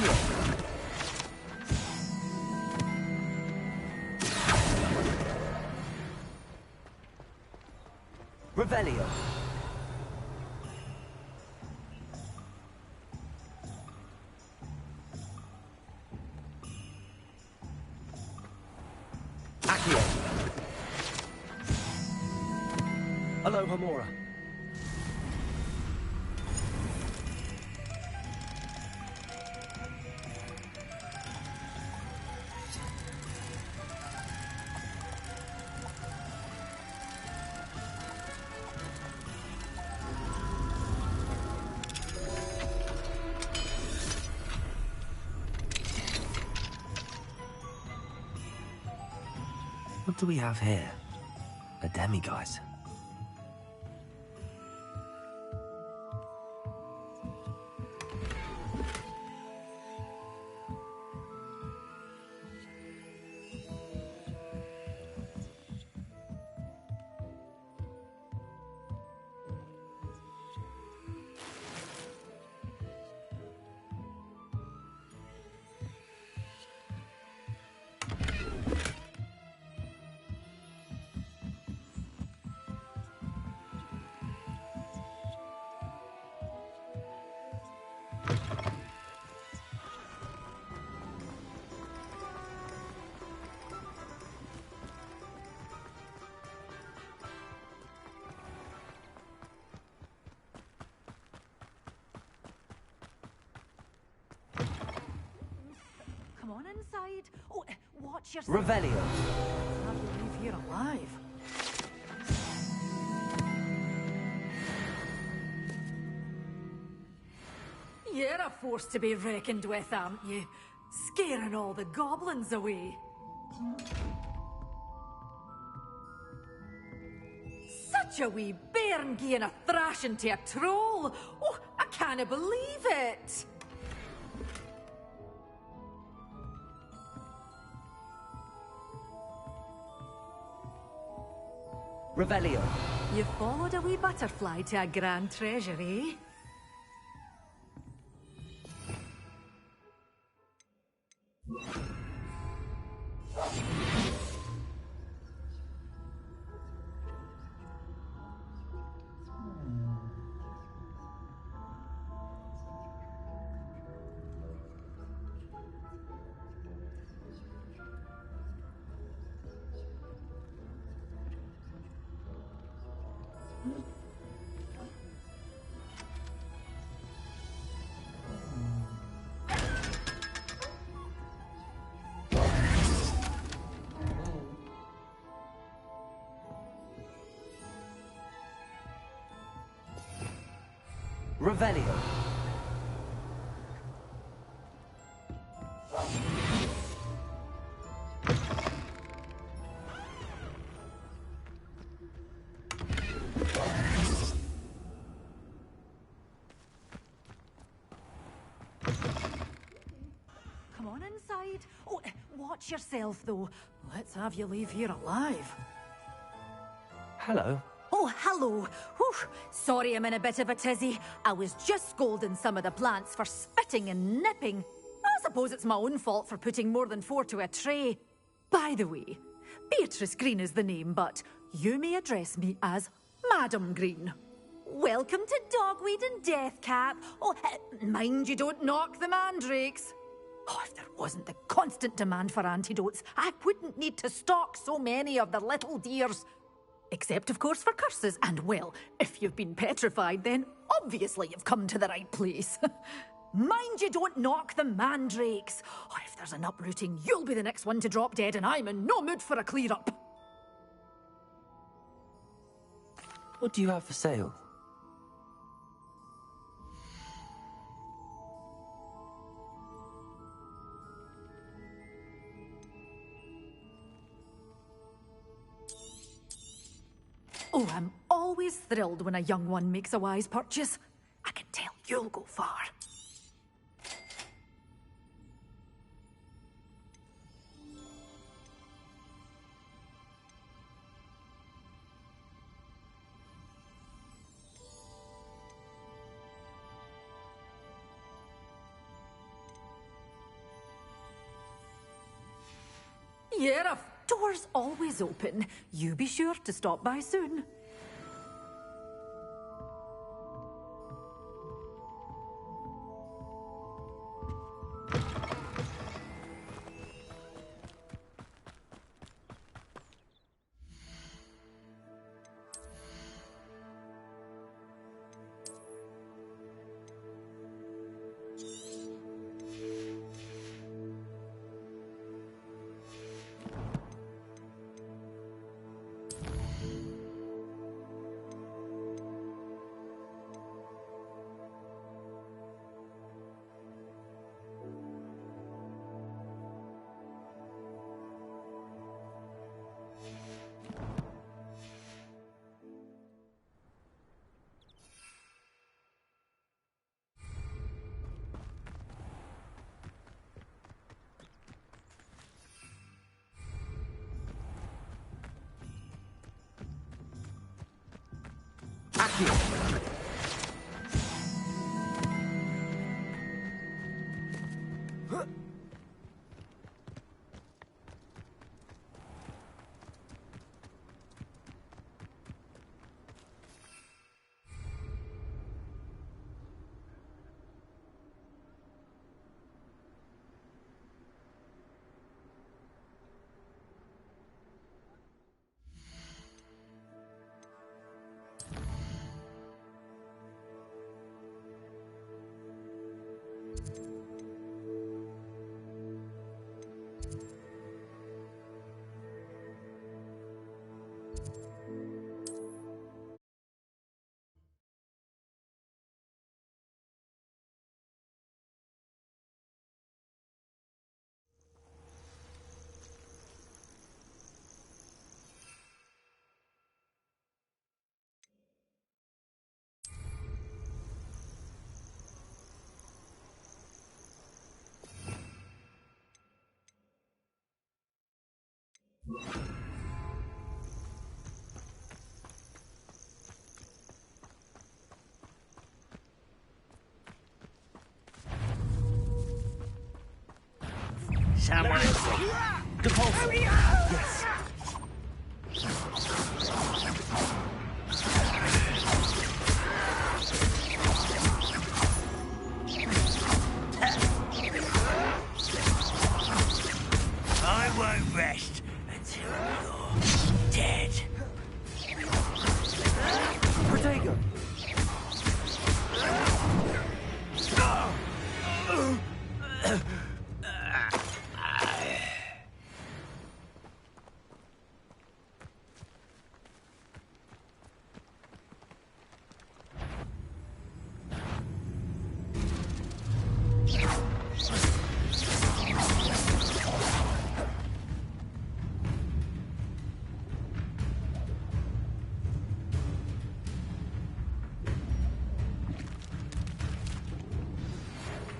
Accio. Revelio. Accio. Aloha Mora. What do we have here? A demiguise. Come on inside. Oh, watch yourself. Revelio. Have to leave here alive. You're a force to be reckoned with, aren't you? Scaring all the goblins away. Such a wee bairn giving a thrashing to a troll. Oh, I can't believe it. Revelio. You followed a wee butterfly to a grand treasure, eh? Revelio. Come on inside. Oh, watch yourself, though. Let's have you leave here alive. Hello. Oh, hello. Whew. Sorry I'm in a bit of a tizzy. I was just scolding some of the plants for spitting and nipping. I suppose it's my own fault for putting more than 4 to a tray. By the way, Beatrice Green is the name, but you may address me as Madam Green. Welcome to Dogweed and Deathcap. Oh, mind you don't knock the mandrakes. Oh, if there wasn't the constant demand for antidotes, I wouldn't need to stock so many of the little dears. Except, of course, for curses. And, well, if you've been petrified, then obviously you've come to the right place. Mind you don't knock the mandrakes. Oh, if there's an uprooting, you'll be the next one to drop dead, and I'm in no mood for a clear-up. What do you have for sale? Oh, I'm always thrilled when a young one makes a wise purchase. I can tell you'll go far. Yeah, door's always open. You be sure to stop by soon. Someone. Default. Yes. I won't rest until you're dead. Protego.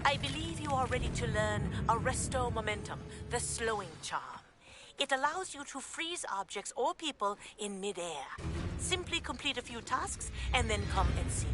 I believe you are ready to learn Arresto Momentum, the slowing charm. It allows you to freeze objects or people in midair. Simply complete a few tasks and then come and see me.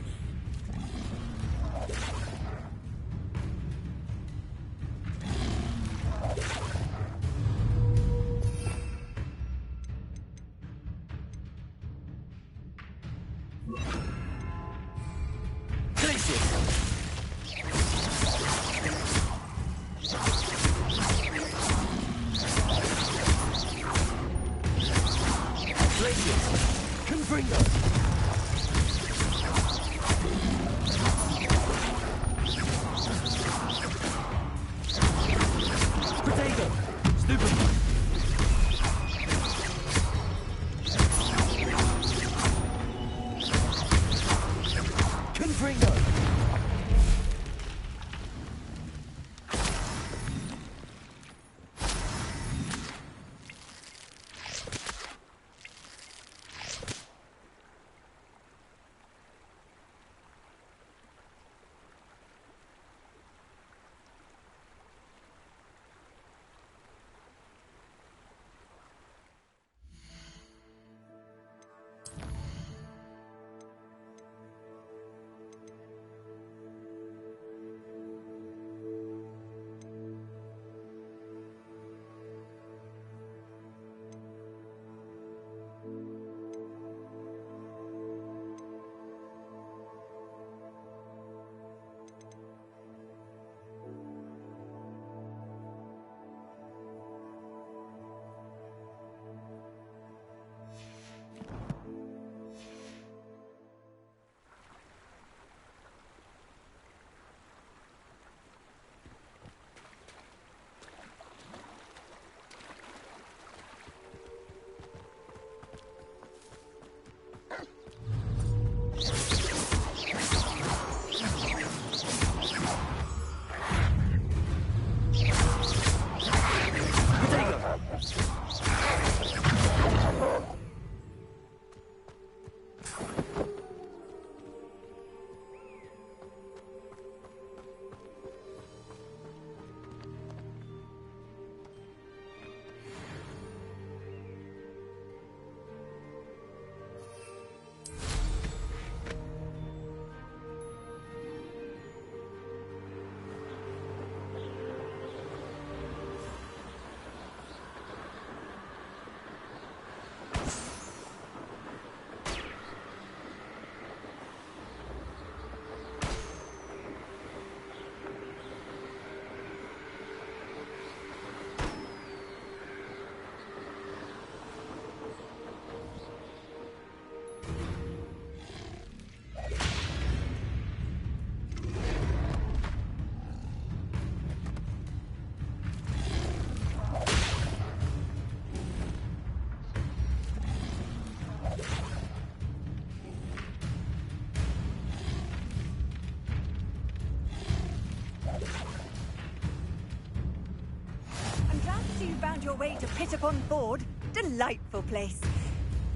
found your way to pit upon board. Delightful place.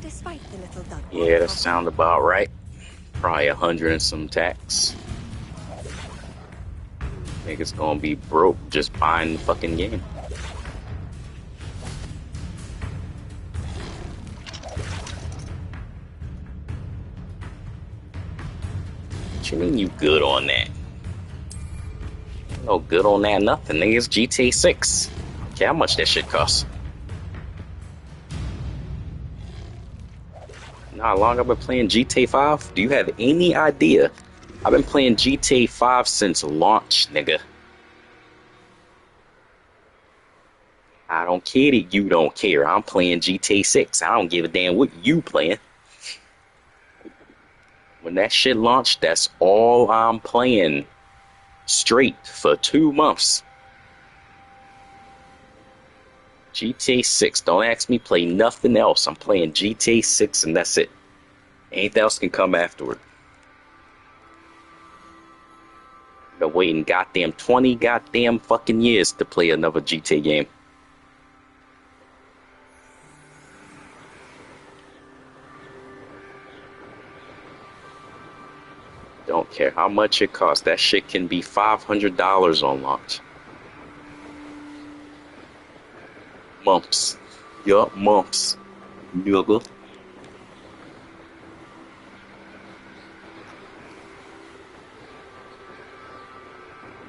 Despite the little dug. Yeah, that sounds about right. Probably 100 and some tax. Niggas gonna be broke just buying the fucking game. What you mean you good on that? No good on that nothing, nigga. It's GTA 6. Okay, how much that shit costs? Know how long I've been playing GTA 5? Do you have any idea? I've been playing GTA 5 since launch, nigga. I don't care that you don't care. I'm playing GTA 6. I don't give a damn what you playing. When that shit launched, that's all I'm playing. Straight for 2 months. GTA 6. Don't ask me play nothing else. I'm playing GTA 6 and that's it. Anything else can come afterward. Been waiting goddamn 20 goddamn fucking years to play another GTA game. Don't care how much it costs. That shit can be $500 on launch. Mumps. Yup, mumps. Nigga.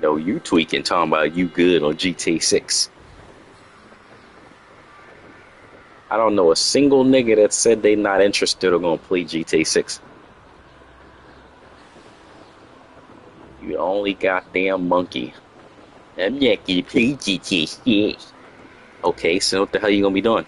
No, you tweaking talking about you good on GTA 6. I don't know a single nigga that said they not interested or gonna play GTA 6. You only goddamn monkey. I'm not gonna play GTA 6. Okay, so what the hell you gonna be doing?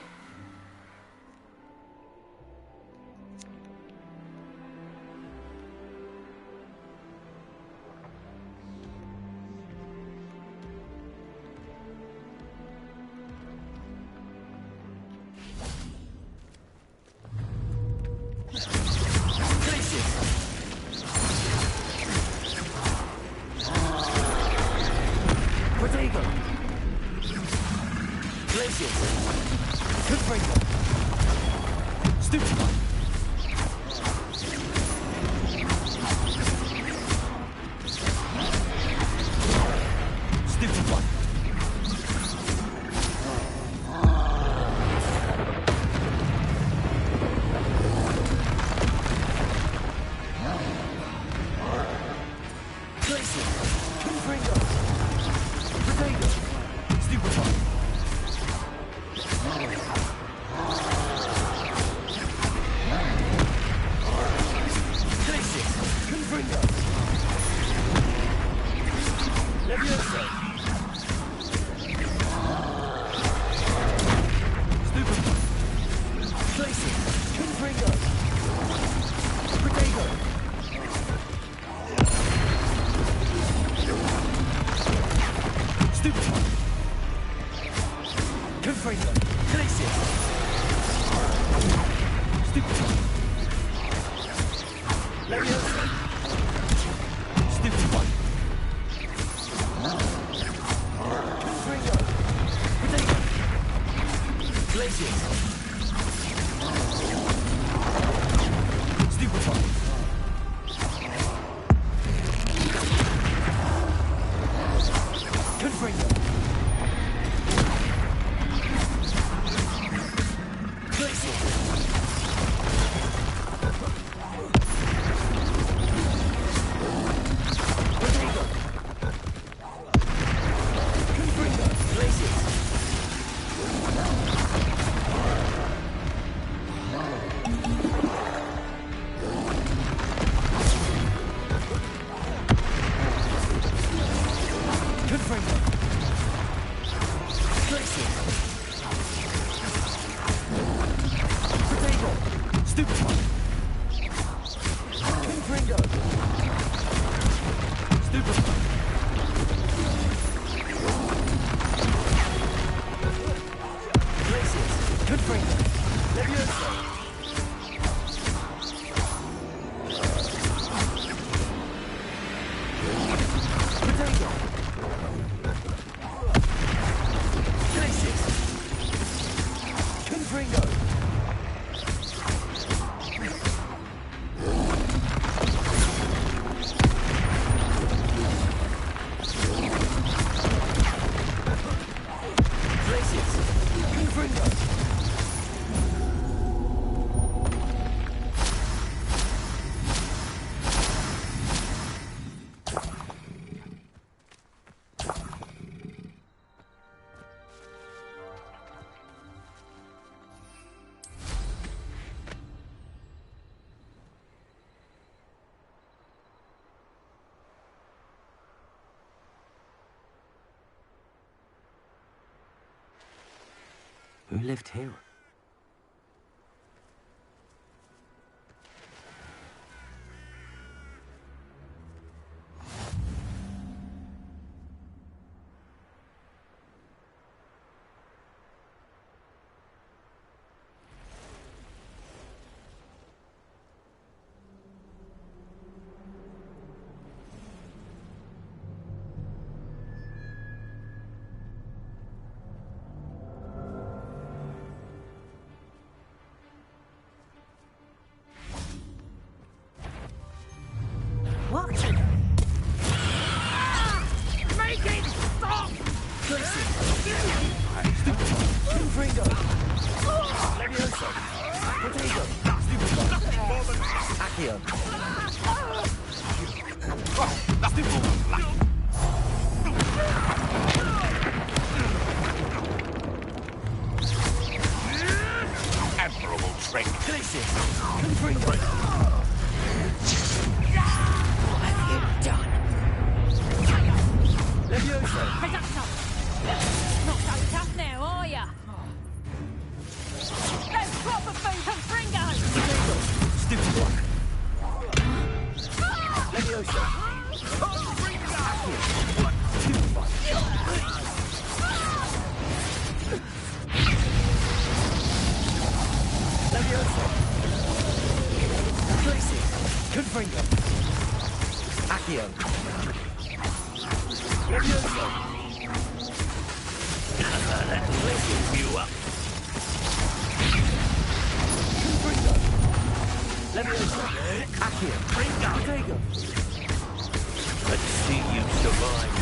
Places. Confringo. Who lived here? What? Make it stop! Confringo. Levioso. Potato. Accio. Admirable trick. Glacius. Confringo. Levioso. Not so tough now, are ya? Let's proper food from Fringos! Stupid block. Levioso. Levioso. Glacius. Confringo. Accio. Levioso. That'll listen you up. Confringo. Levioso. Accio. Potato. Let's see you survive.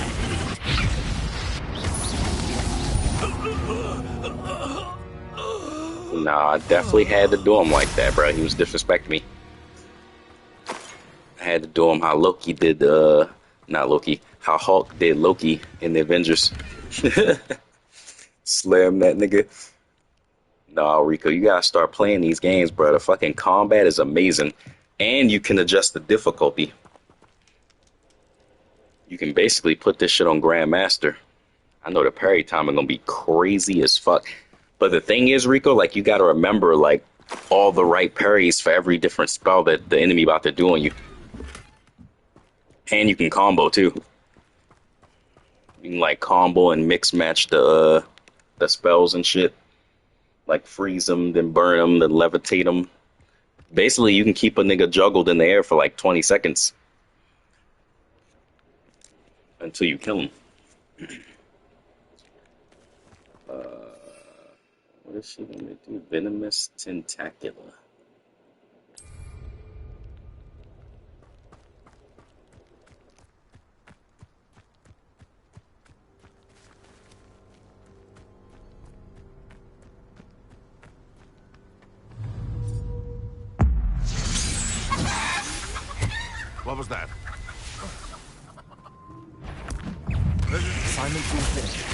Nah, I definitely had to do him like that, bro. He was disrespecting me. I had to do him how Loki did, not Loki, how Hulk did Loki in the Avengers. Slam that nigga. Nah, Rico, you gotta start playing these games, bro. The fucking combat is amazing. And you can adjust the difficulty. You can basically put this shit on Grandmaster. I know the parry time is gonna be crazy as fuck. But the thing is, Rico, like, you gotta remember, like, all the right parries for every different spell that the enemy about to do on you. And you can combo, too. You can, like, combo and mix match the spells and shit. Like, freeze them, then burn them, then levitate them. Basically, you can keep a nigga juggled in the air for, like, 20 seconds. Until you kill him. What is she gonna do? Venomous Tentacula. What was that? Assignment fulfilled.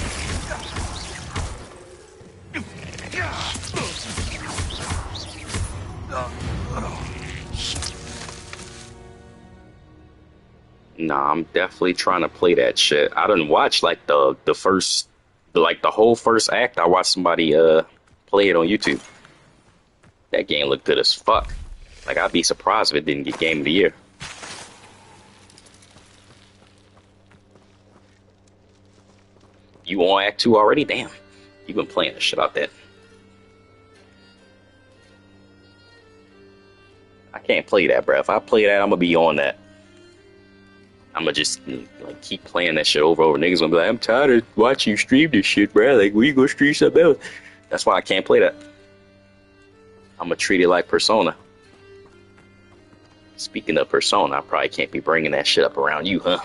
Nah, I'm definitely trying to play that shit. I didn't watch like the whole first act. I watched somebody play it on YouTube. That game looked good as fuck. Like, I'd be surprised if it didn't get Game of the Year. You on Act 2 already? Damn. You've been playing the shit out that. I can't play that, bro. If I play that, I'm gonna be on that. I'm gonna just like keep playing that shit over and over. Niggas gonna be like, I'm tired of watching you stream this shit, bro. Like, we go stream something else. That's why I can't play that. I'm gonna treat it like Persona. Speaking of Persona, I probably can't be bringing that shit up around you, huh?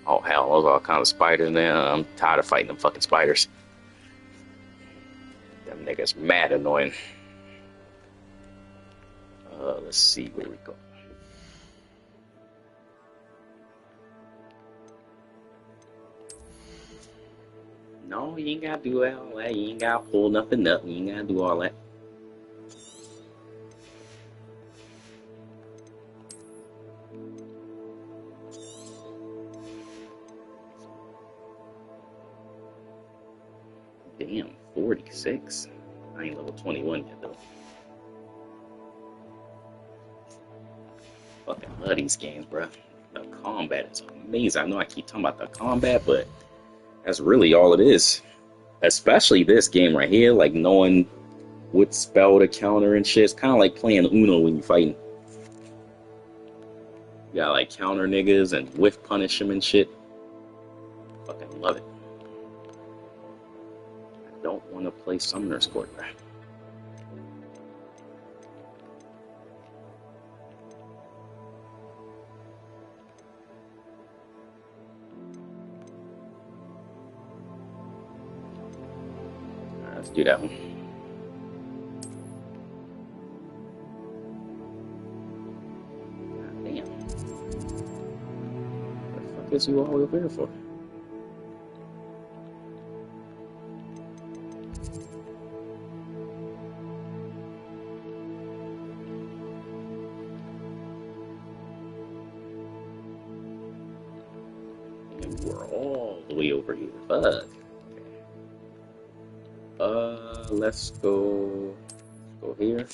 Oh hell, there's all kinds of spiders now. I'm tired of fighting them fucking spiders. Them niggas mad annoying. Let's see where we go. No, you ain't gotta do all that. You ain't gotta pull nothing up. You ain't gotta do all that. Damn, 46. I ain't level 21 yet though. Fucking love these games, bro. The combat is amazing. I know I keep talking about the combat, but that's really all it is. Especially this game right here, like knowing what spell to counter and shit. It's kind of like playing Uno when you're fighting. You gotta like counter niggas and whiff punish them and shit. Fucking love it. I don't want to play Summoner's Court, bro. Let's do that one. God damn. What the fuck is you all over here for? And we're all the way over here. Fuck. Let's go here.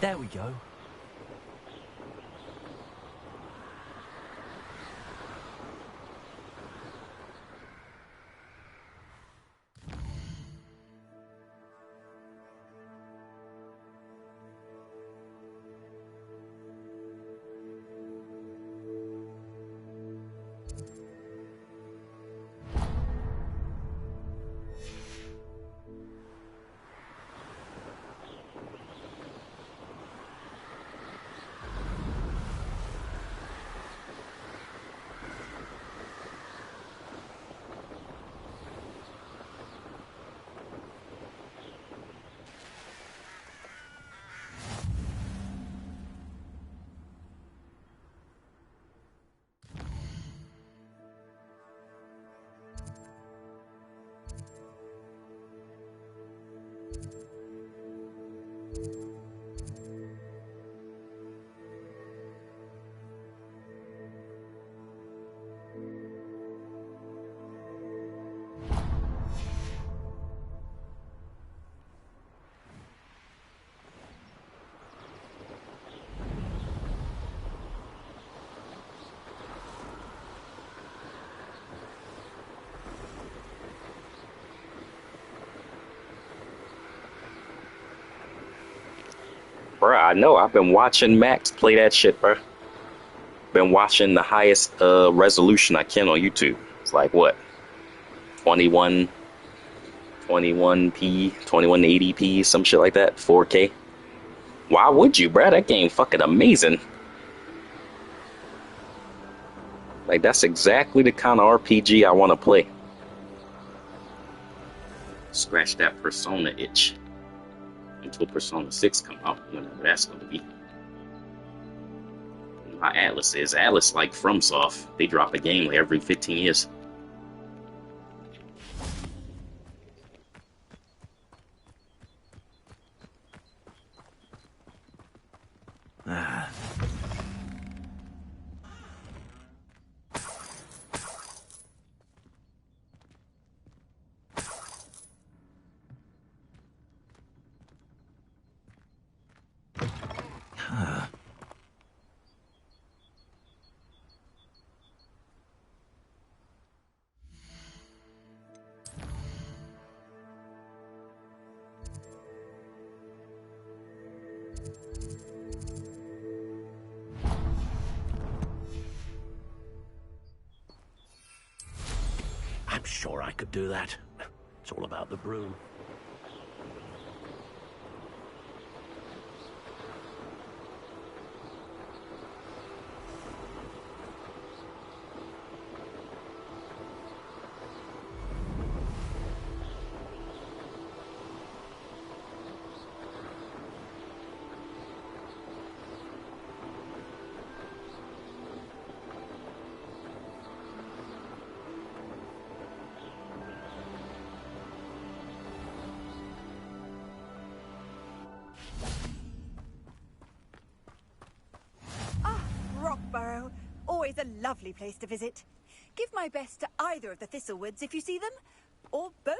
There we go. Bruh, I know. I've been watching Max play that shit, bruh. Been watching the highest resolution I can on YouTube. It's like what? 21, 21p, 2180p, some shit like that. 4K. Why would you, bruh? That game fucking amazing. Like, that's exactly the kind of RPG I want to play. Scratch that Persona itch. I'm until Persona 6 come out, whenever that's going to be. My Atlas is. Atlas, like FromSoft, they drop a game like every 15 years. I'm sure I could do that. It's all about the broom. Rockburrow. Always a lovely place to visit. Give my best to either of the Thistlewoods if you see them, or both.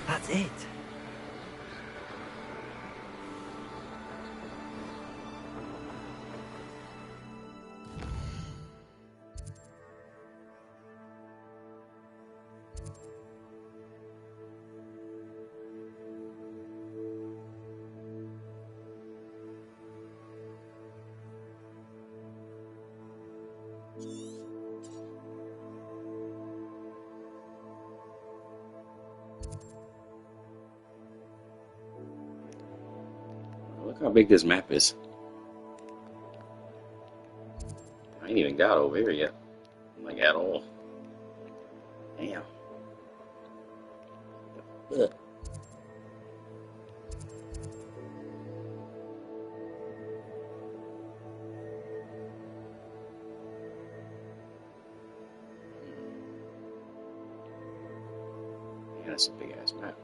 That's it. Look how big this map is. I ain't even got over here yet. Like, at all. Damn. Ugh. Yeah, that's a big ass map.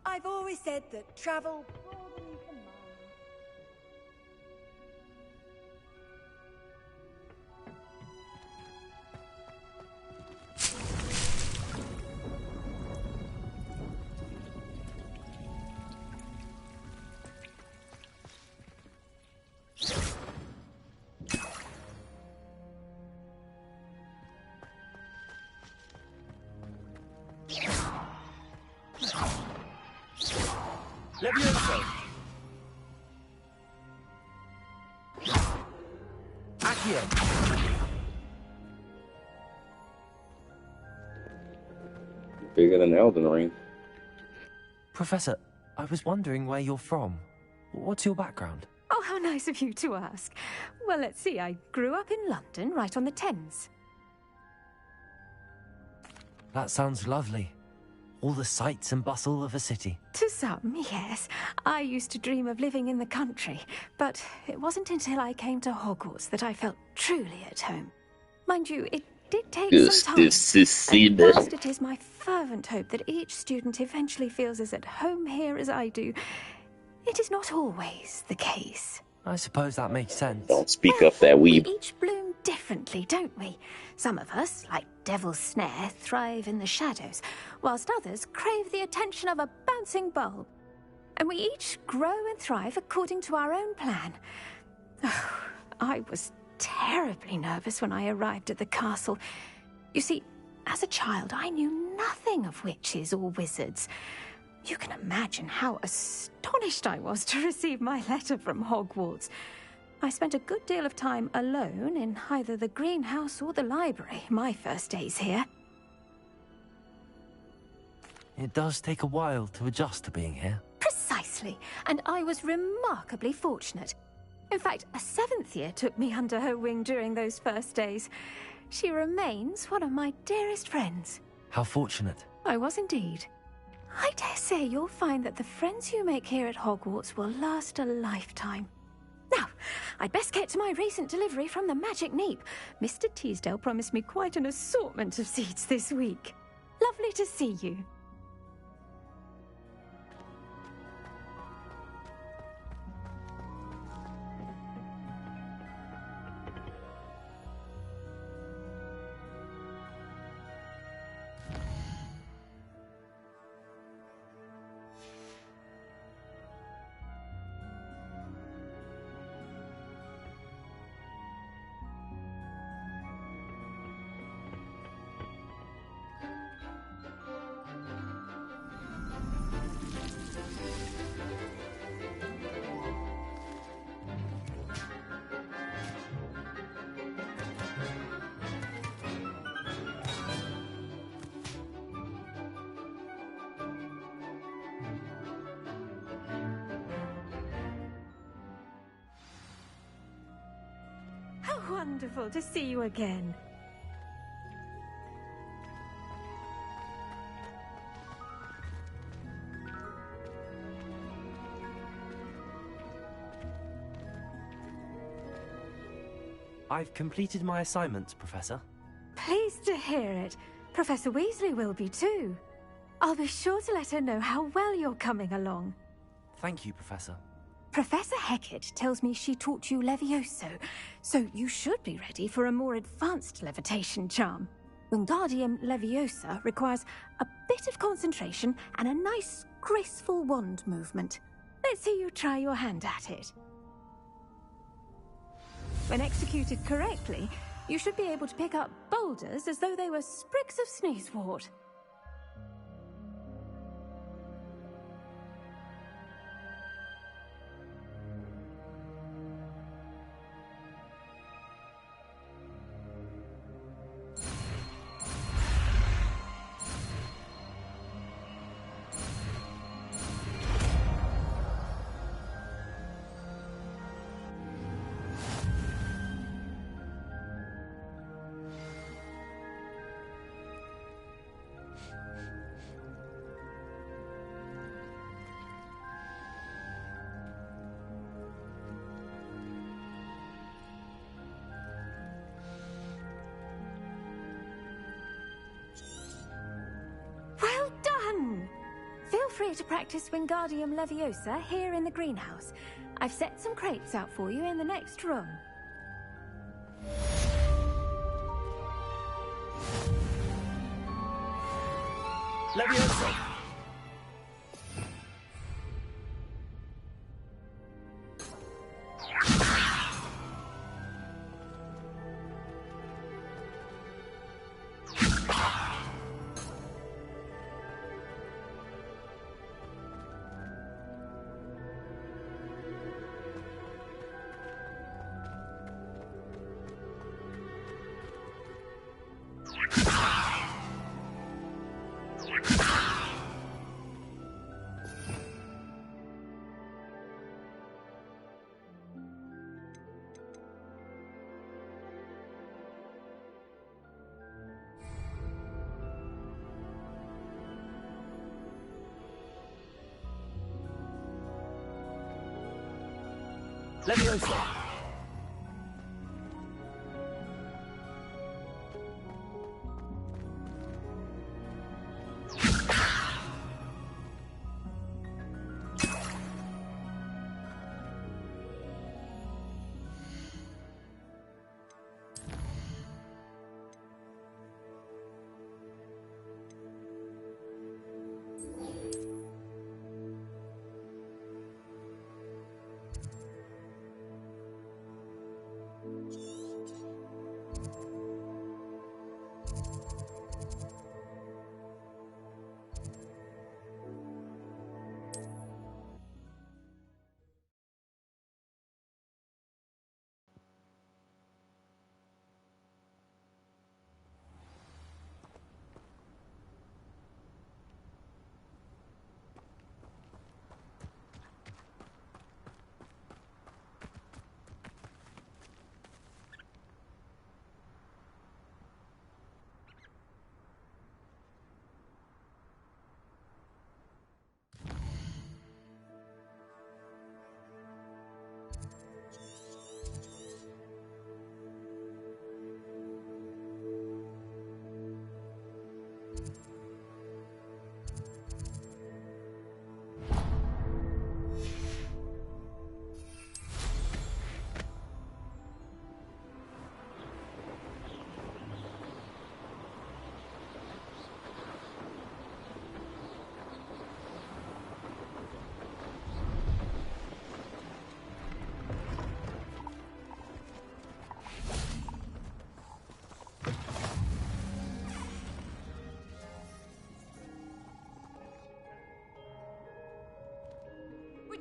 I've always said that travel broadens the mind. Levioso! Accio! Bigger than Elden Ring. Professor, I was wondering where you're from. What's your background? Oh, how nice of you to ask. Well, let's see. I grew up in London, right on the Thames. That sounds lovely. All the sights and bustle of a city. To some, yes. I used to dream of living in the country, but it wasn't until I came to Hogwarts that I felt truly at home. Mind you, it did take some time. And whilst it is my fervent hope that each student eventually feels as at home here as I do, it is not always the case. I suppose that makes sense. Don't speak up that weeb. We each bloom differently, don't we? Some of us, like Devil's Snare, thrive in the shadows, whilst others crave the attention of a bouncing bulb. And we each grow and thrive according to our own plan. Oh, I was terribly nervous when I arrived at the castle. You see, as a child, I knew nothing of witches or wizards. You can imagine how astonished I was to receive my letter from Hogwarts. I spent a good deal of time alone in either the greenhouse or the library my first days here. It does take a while to adjust to being here. Precisely, and I was remarkably fortunate. In fact, a 7th year took me under her wing during those first days. She remains one of my dearest friends. How fortunate. I was indeed. I dare say you'll find that the friends you make here at Hogwarts will last a lifetime. Now, I'd best get to my recent delivery from the Magic Neep. Mr. Teasdale promised me quite an assortment of seeds this week. Lovely to see you. wonderful to see you again. I've completed my assignments, Professor. Pleased to hear it. Professor Weasley will be too. I'll be sure to let her know how well you're coming along. Thank you, Professor. Professor Hecat tells me she taught you Levioso, so you should be ready for a more advanced levitation charm. Wingardium Leviosa requires a bit of concentration and a nice, graceful wand movement. Let's see you try your hand at it. When executed correctly, you should be able to pick up boulders as though they were sprigs of sneezewort. Well done! Feel free to practice Wingardium Leviosa here in the greenhouse. I've set some crates out for you in the next room. Leviosa! Leviosa!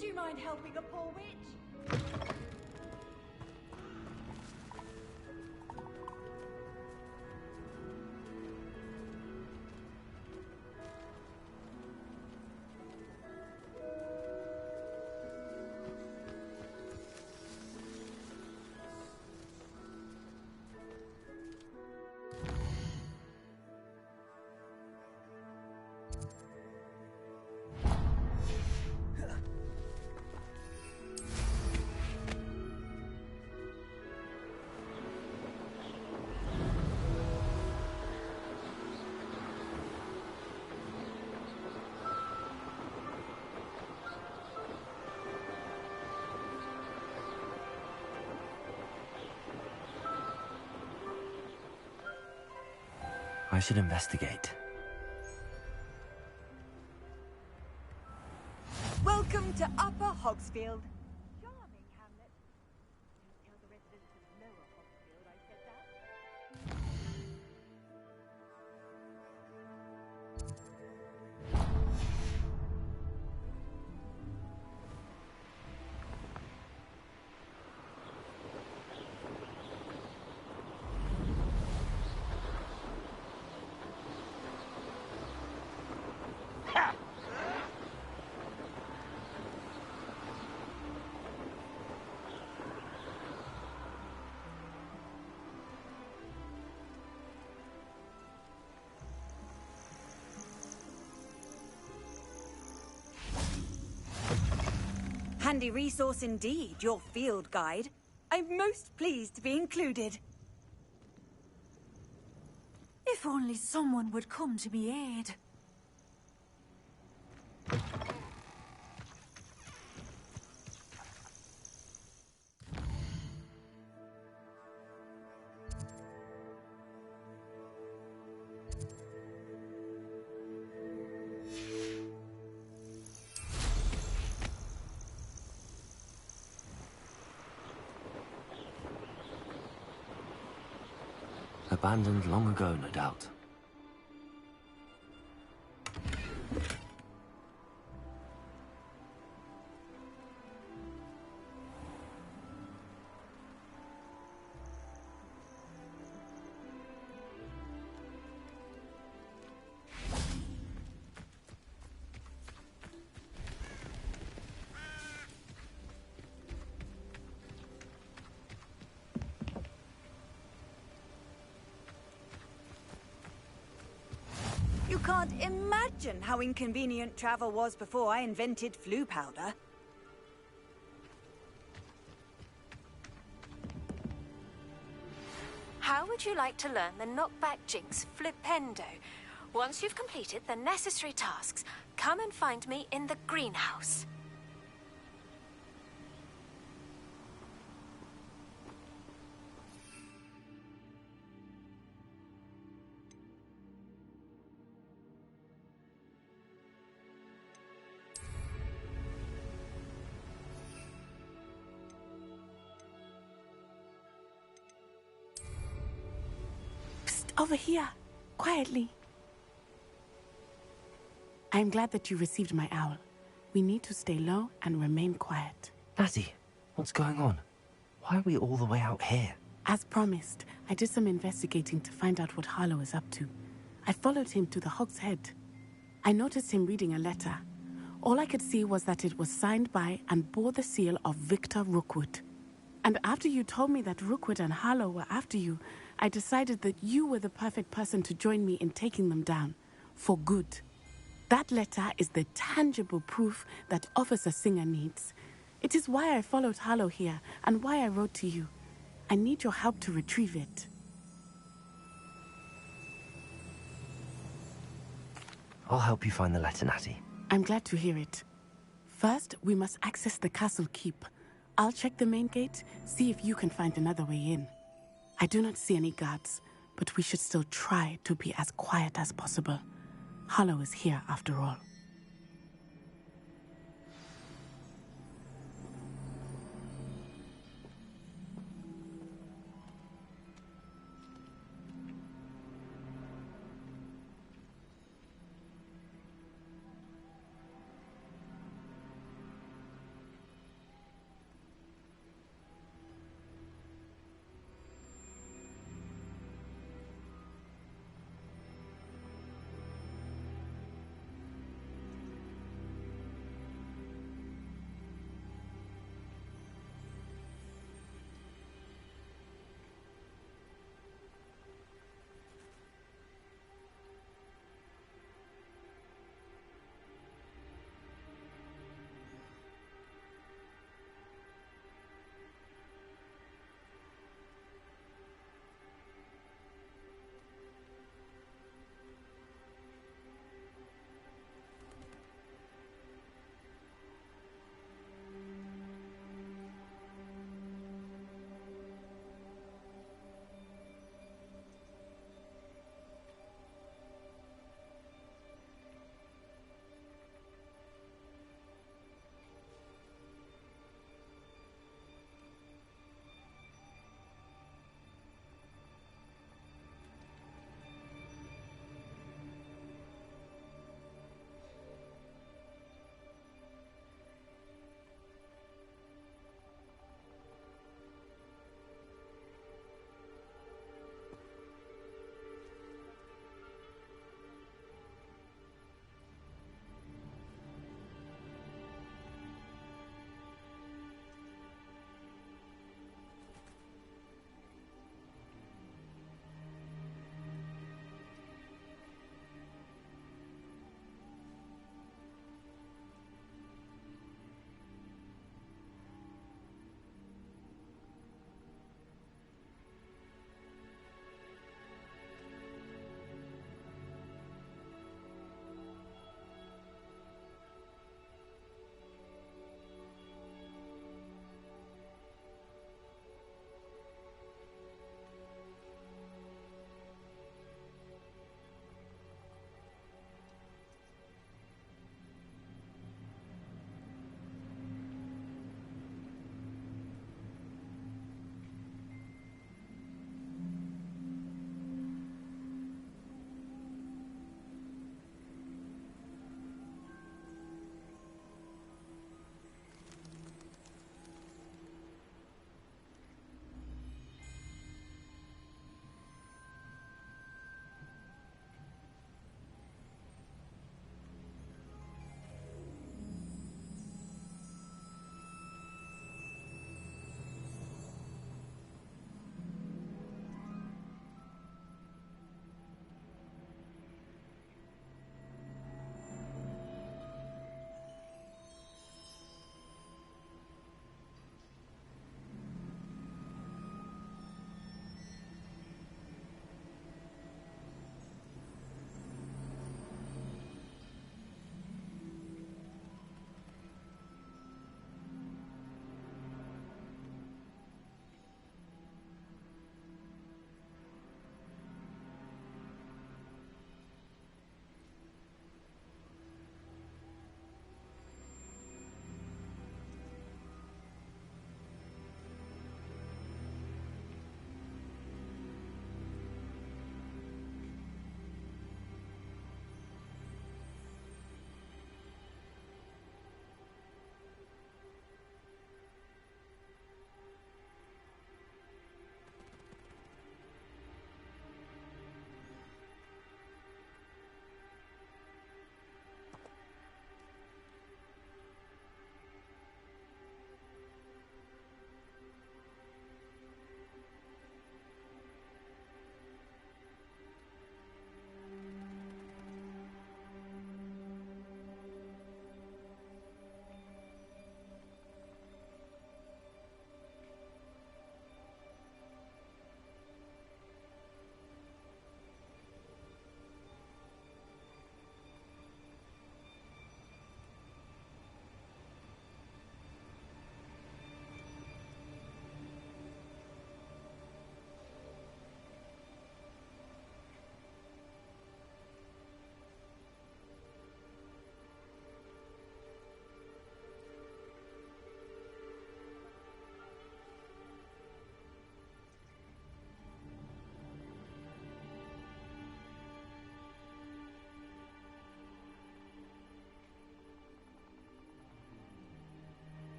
Would you mind helping a poor witch? I should investigate. Welcome to Upper Hogsfield. Charming hamlet. Don't tell the residents of Lower Hogsfield I said that. Handy resource indeed, your field guide. I'm most pleased to be included. If only someone would come to me aid. Abandoned long ago, no doubt. You can't imagine how inconvenient travel was before I invented flu powder. How would you like to learn the knockback jinx flipendo? Once you've completed the necessary tasks, come and find me in the greenhouse. Over here, quietly. I'm glad that you received my owl. We need to stay low and remain quiet. Natty, what's going on? Why are we all the way out here? As promised, I did some investigating to find out what Harlow is up to. I followed him to the Hog's Head. I noticed him reading a letter. All I could see was that it was signed by and bore the seal of Victor Rookwood. And after you told me that Rookwood and Harlow were after you, I decided that you were the perfect person to join me in taking them down. For good. That letter is the tangible proof that Officer Singer needs. It is why I followed Harlow here, and why I wrote to you. I need your help to retrieve it. I'll help you find the letter, Natty. I'm glad to hear it. First, we must access the castle keep. I'll check the main gate, see if you can find another way in. I do not see any guards, but we should still try to be as quiet as possible. Harlow is here after all.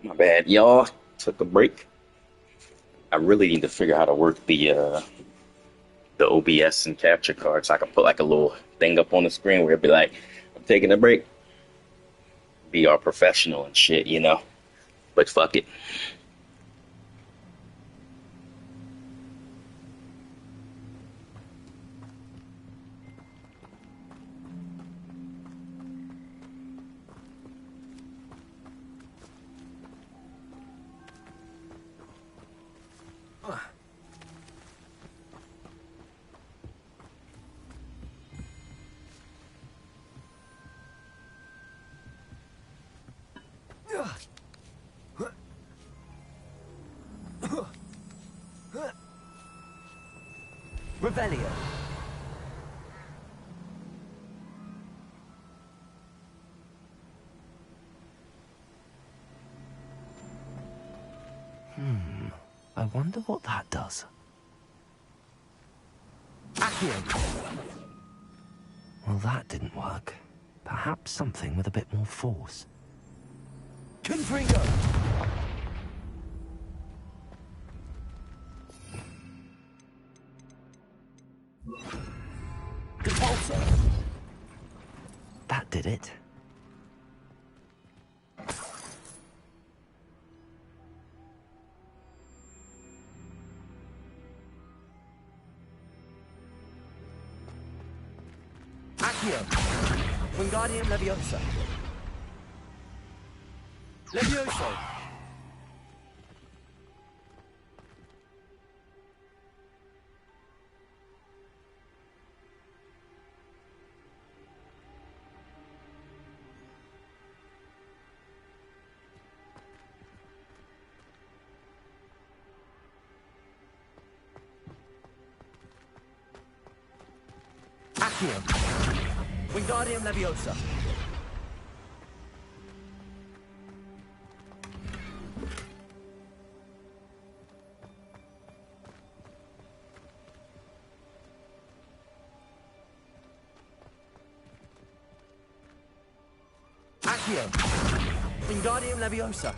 My bad, y'all. Took a break. I really need to figure out how to work the OBS and capture card so I can put like a little thing up on the screen where it'd be like, I'm taking a break. Be all professional and shit, you know. But fuck it. Revelio. I wonder what that does. Accio. Well, that didn't work. Perhaps something with a bit more force. Confringo. Depulso. That did it. Accio. Wingardium Leviosa. Levioso. Accio. Wingardium Leviosa. Accio. Wingardium Leviosa.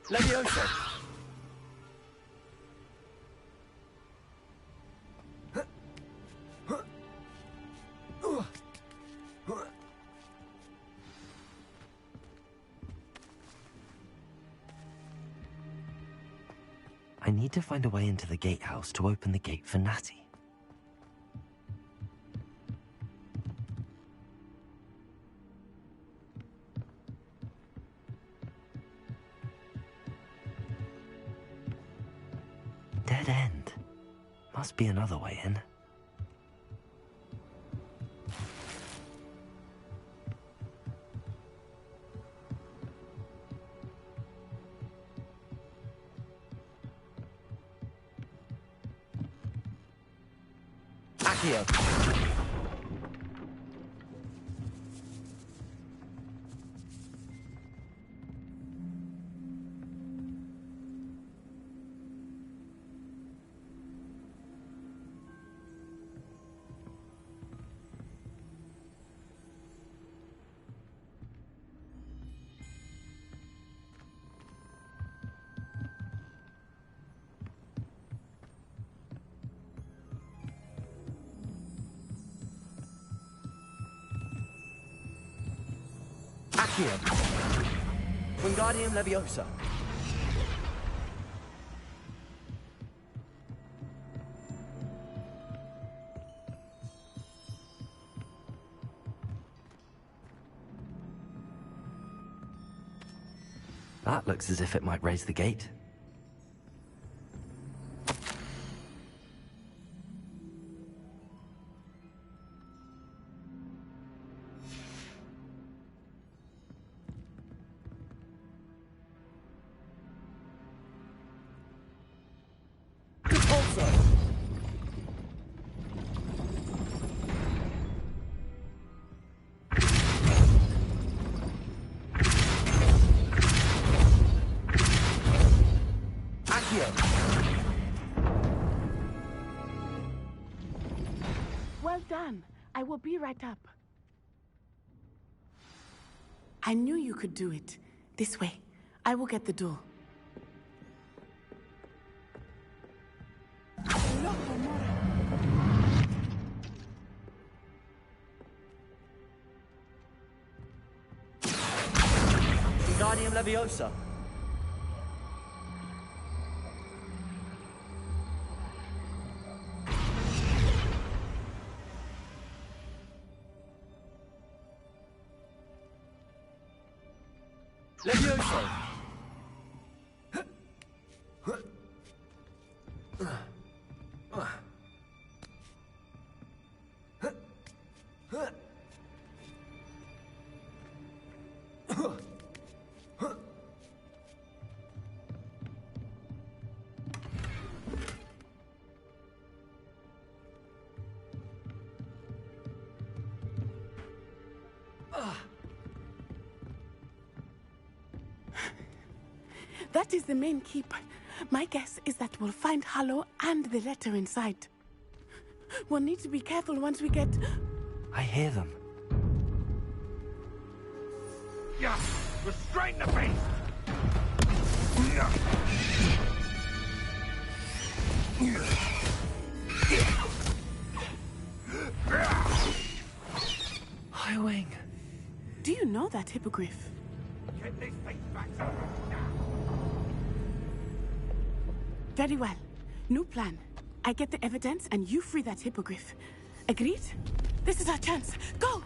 Levioso. I need to find a way into the gatehouse to open the gate for Natty. Dead end. Must be another way in. Accio. Accio. Wingardium Leviosa. That looks as if it might raise the gate. Well done. I will be right up. I knew you could do it. This way. I will get the door. Wingardium Leviosa. Leviosa. That is the main keep. My guess is that we'll find Hollow and the letter inside. We'll need to be careful once we get... I hear them. Yeah, restrain the beast! Highwing. Do you know that hippogriff? Get this thing back now! Very well. New plan. I get the evidence and you free that hippogriff. Agreed? This is our chance. Go!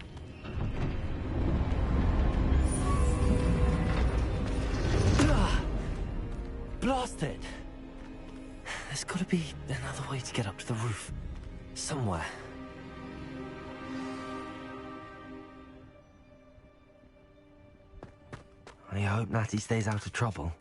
Blast it! There's gotta be another way to get up to the roof. Somewhere. I hope Natty stays out of trouble.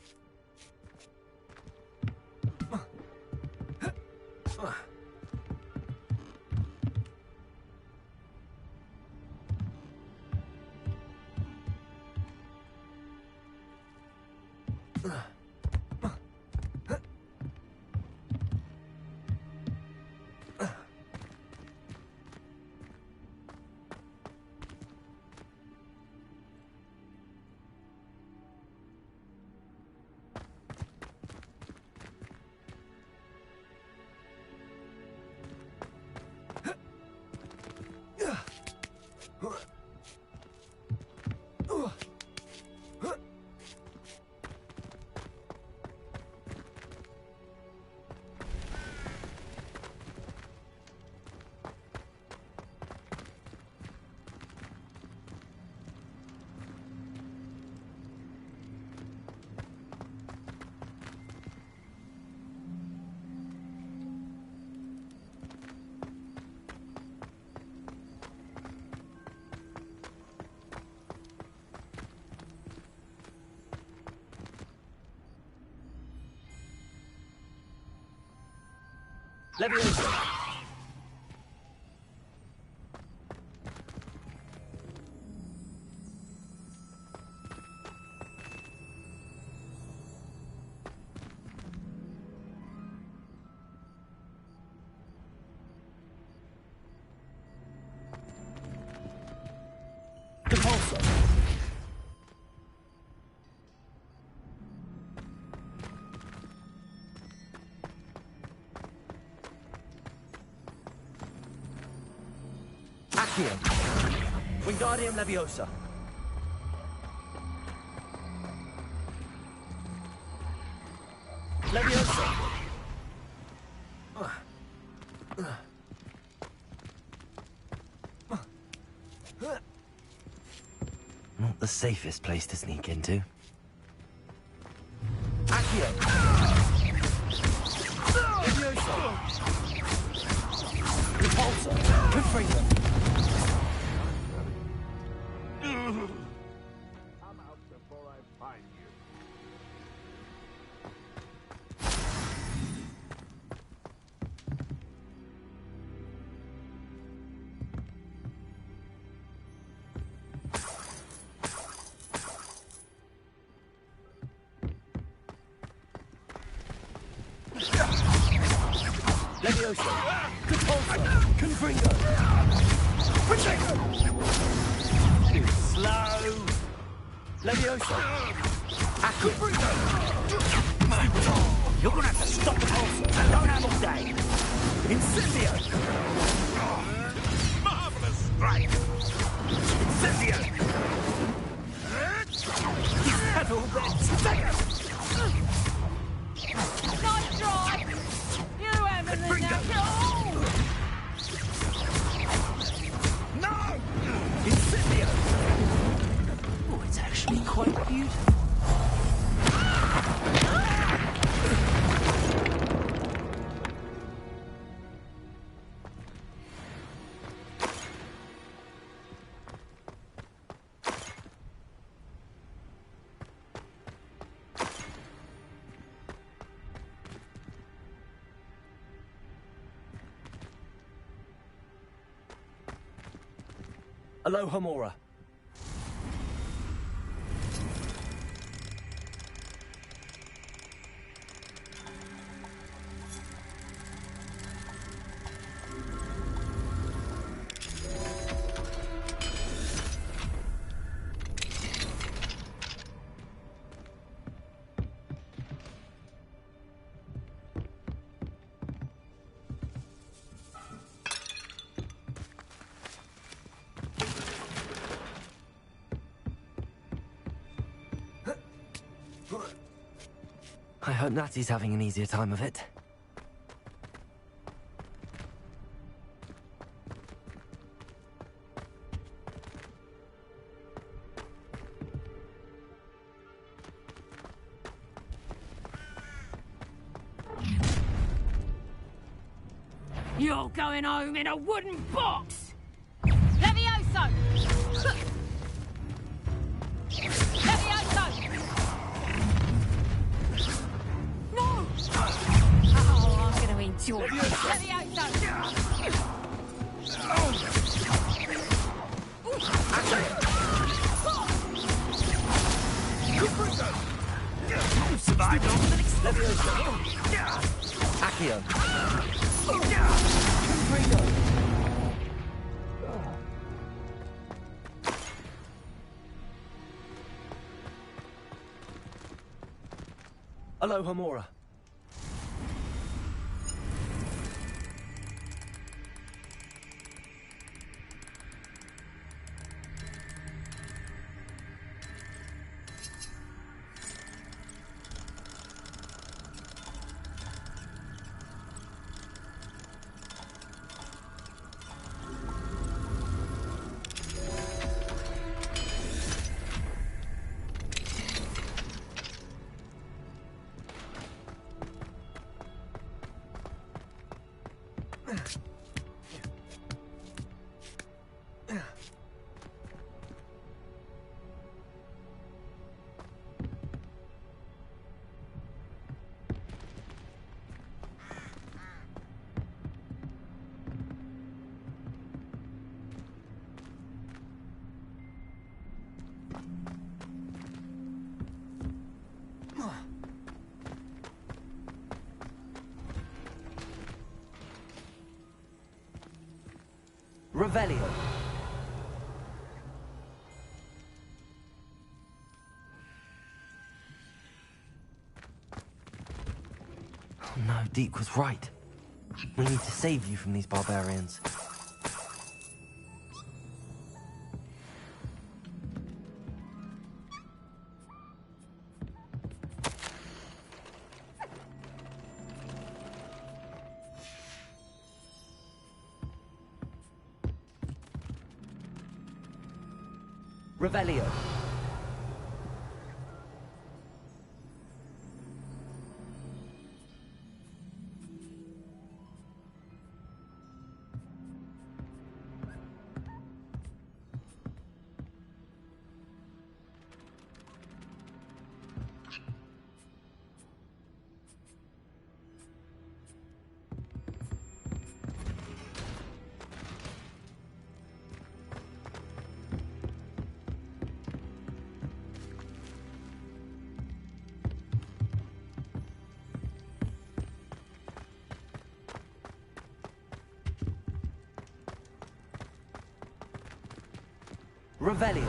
Leviosa. Wingardium Leviosa. Leviosa. Not the safest place to sneak into. Accio. Leviosa. Repulsor. Confringo. I'm out before I find you. Leviosa. Repulsor. Confringo. Slow! Levioso! Aqua! You're gonna have to stop the pulse. I don't have all day. Incendio! Marvelous strike! Incendio! Is that all then? Nice try! You haven't enough. No! Incendio! Oh, it's actually quite beautiful. Aloha Mora. I hope Natty's having an easier time of it. You're going home in a wooden box! Levioso! Levioso! No! Oh, I'm gonna enjoy it. Levioso! You survived on the next Levioso! Accio! Aloha Mora. Revelio. Oh no, Deke was right. We need to save you from these barbarians. Revelio. Revelio.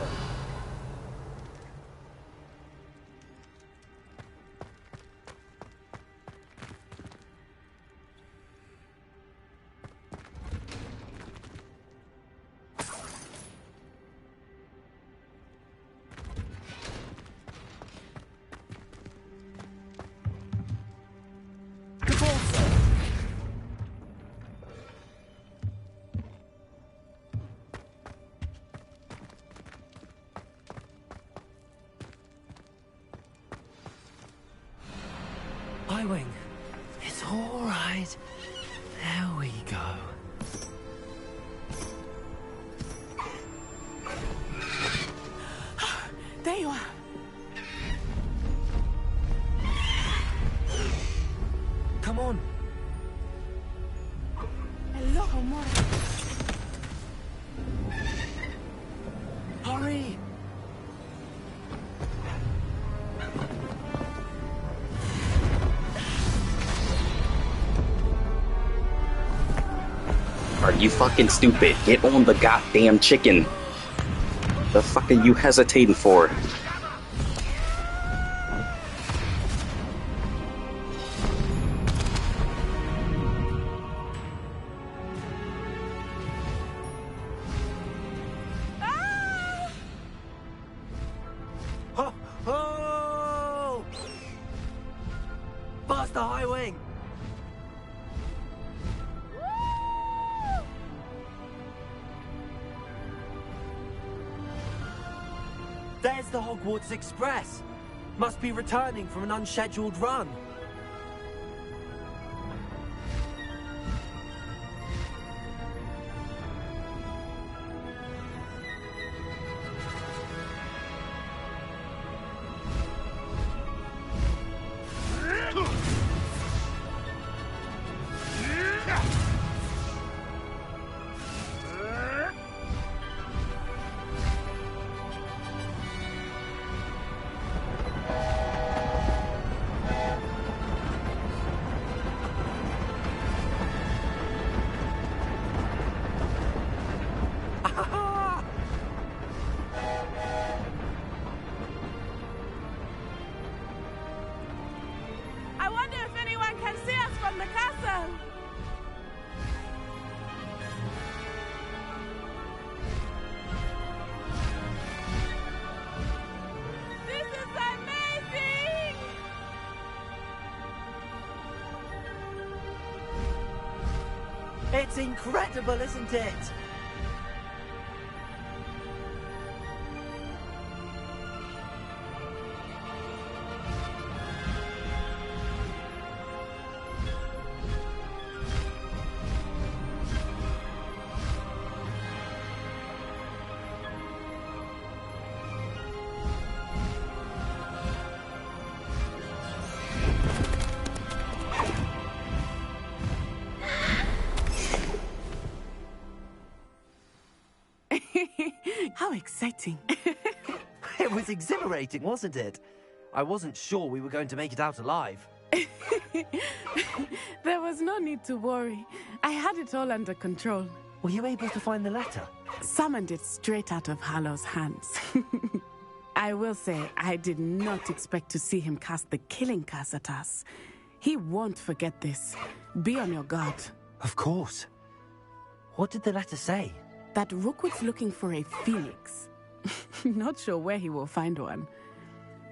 Highwing. It's all right. There we go. There you are. Come on. Hello, Mora. Hurry! Are you fucking stupid? Get on the goddamn chicken. The fuck are you hesitating for? Oh! Oh! Faster, Highwing! There's the Hogwarts Express. Must be returning from an unscheduled run. I wonder if anyone can see us from the castle. This is amazing! It's incredible, isn't it? How exciting. It was exhilarating, wasn't it? I wasn't sure we were going to make it out alive. There was no need to worry. I had it all under control. Were you able to find the letter? Summoned it straight out of Hallow's hands. I will say, I did not expect to see him cast the killing curse at us. He won't forget this. Be on your guard. Of course. What did the letter say? That Rookwood's looking for a phoenix. Not sure where he will find one.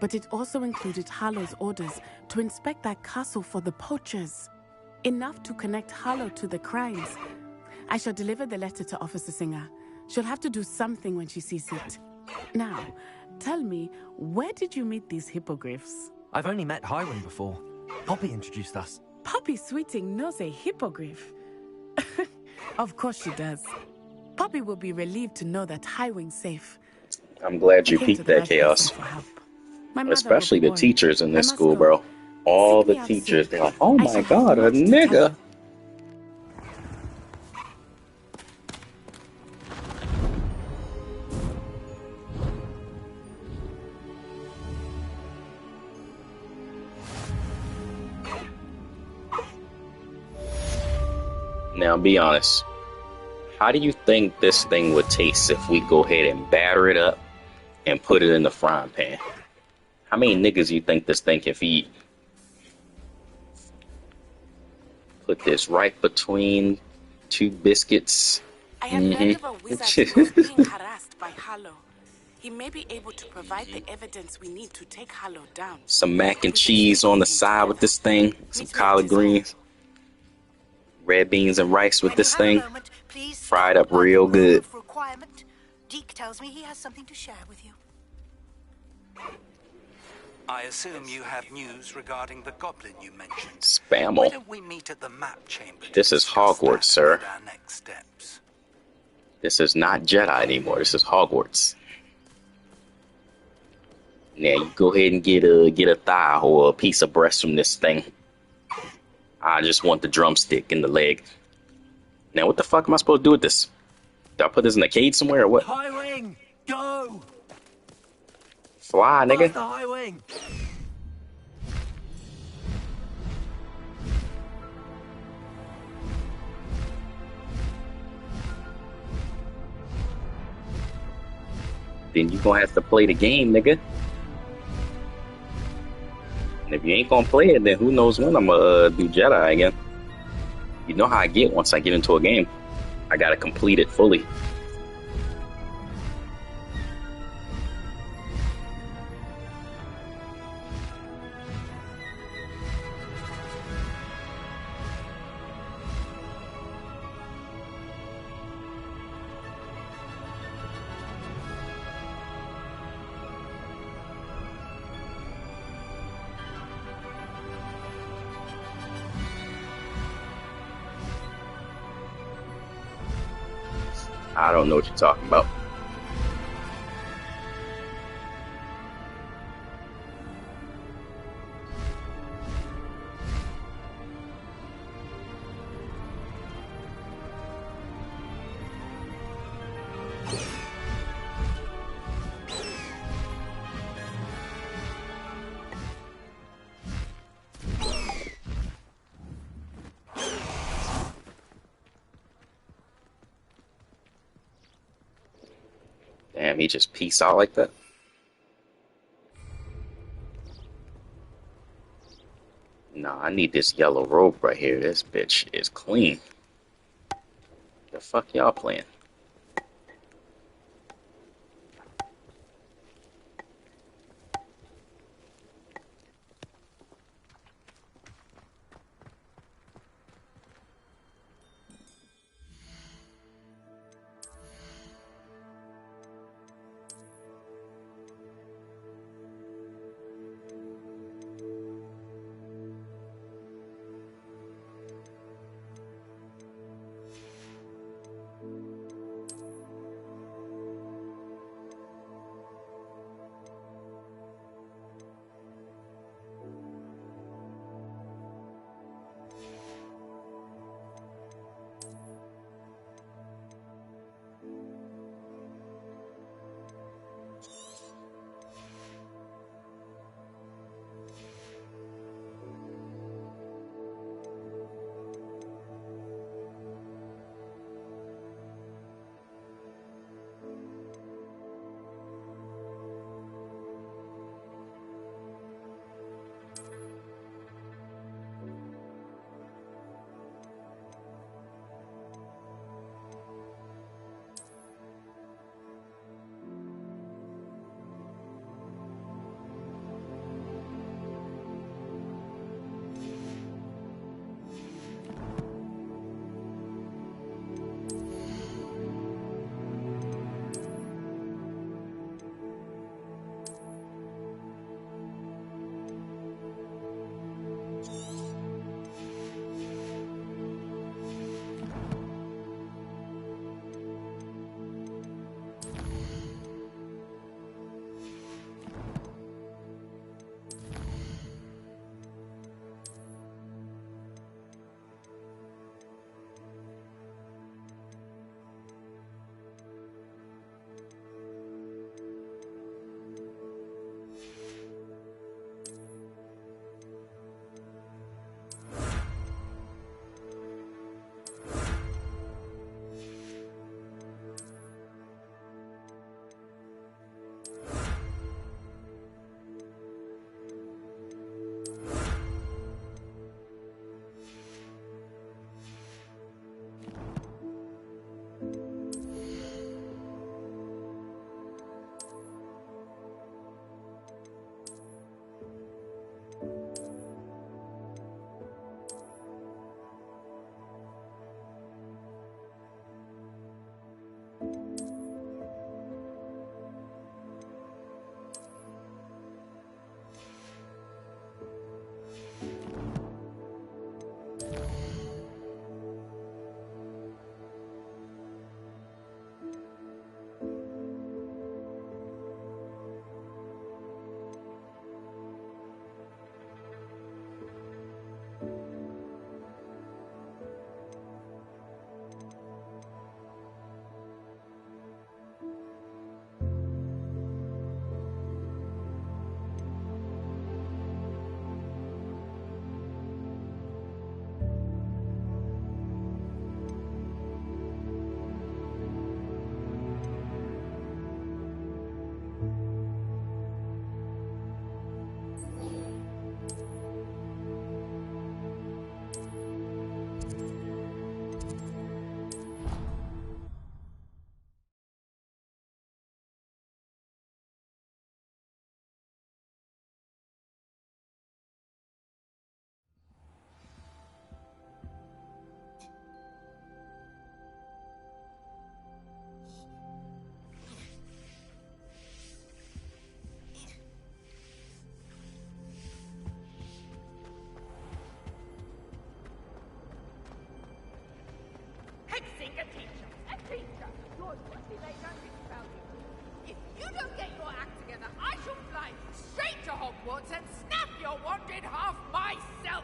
But it also included Hallow's orders to inspect that castle for the poachers. Enough to connect Hallow to the crimes. I shall deliver the letter to Officer Singer. She'll have to do something when she sees it. Now, tell me, where did you meet these hippogriffs? I've only met Highwing before. Poppy introduced us. Poppy Sweeting knows a hippogriff. Of course she does. Poppy will be relieved to know that Highwing's safe. I'm glad you peeked that, Chaos. Especially the teachers in this school, bro. All the teachers, they're like, oh my god, a nigga. Now, be honest. How do you think this thing would taste if we go ahead and batter it up and put it in the frying pan? How many niggas you think this thing can feed? Put this right between two biscuits. I have learned of a wizard who is being harassed by Hallow. He may be able to provide the evidence we need to take Hallow down. Some mac and cheese on the side with this thing. Some collard greens. Red beans and rice with this thing. Fried up real good. Deke tells me he has something to share with you. I assume you have news regarding the goblin you mentioned. Spammel. Why don't we meet at the map chamber? This is Hogwarts, sir. Our next steps. This is not Jedi anymore. This is Hogwarts. Now you go ahead and get a thigh or a piece of breast from this thing. I just want the drumstick in the leg. Now what the fuck am I supposed to do with this? Do I put this in a cage somewhere or what? High wing, go! Fly, nigga. The high wing. Then you gonna have to play the game, nigga. And if you ain't gonna play it, then who knows when I'm gonna do Jedi again. You know how I get once I get into a game. I gotta complete it fully. I don't know what you're talking about. Damn, he just peaced out like that. Nah, I need this yellow robe right here. This bitch is clean. The fuck y'all playing? fixing a teacher. A teacher! Lord, what he lay down his spelling. If you don't get your act together, I shall fly straight to Hogwarts and snap your wand in half myself!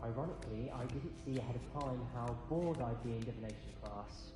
Ironically, I didn't see ahead of time how bored I'd be in divination class.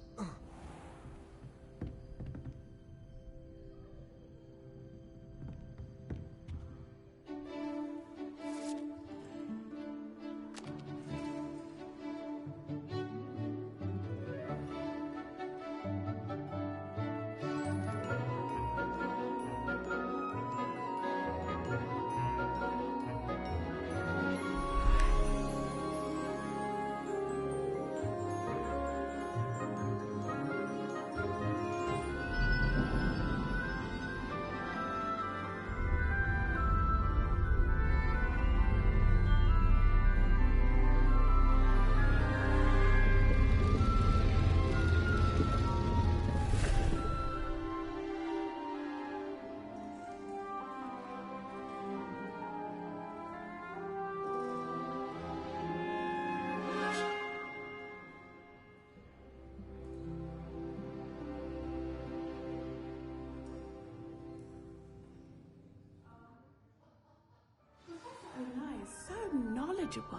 So knowledgeable.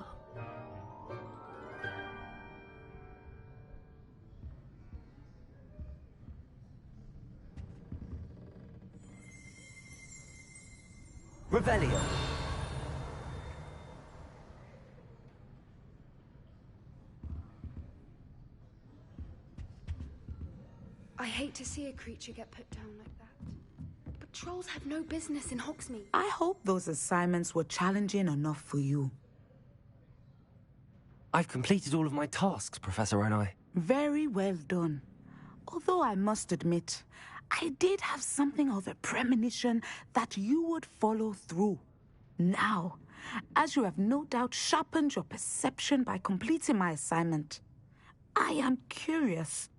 Revelio. I hate to see a creature get put down like that. But trolls have no business in Hogsmeade. I hope those assignments were challenging enough for you. I've completed all of my tasks, Professor Onai. Very well done. Although I must admit, I did have something of a premonition that you would follow through. Now, as you have no doubt sharpened your perception by completing my assignment, I am curious.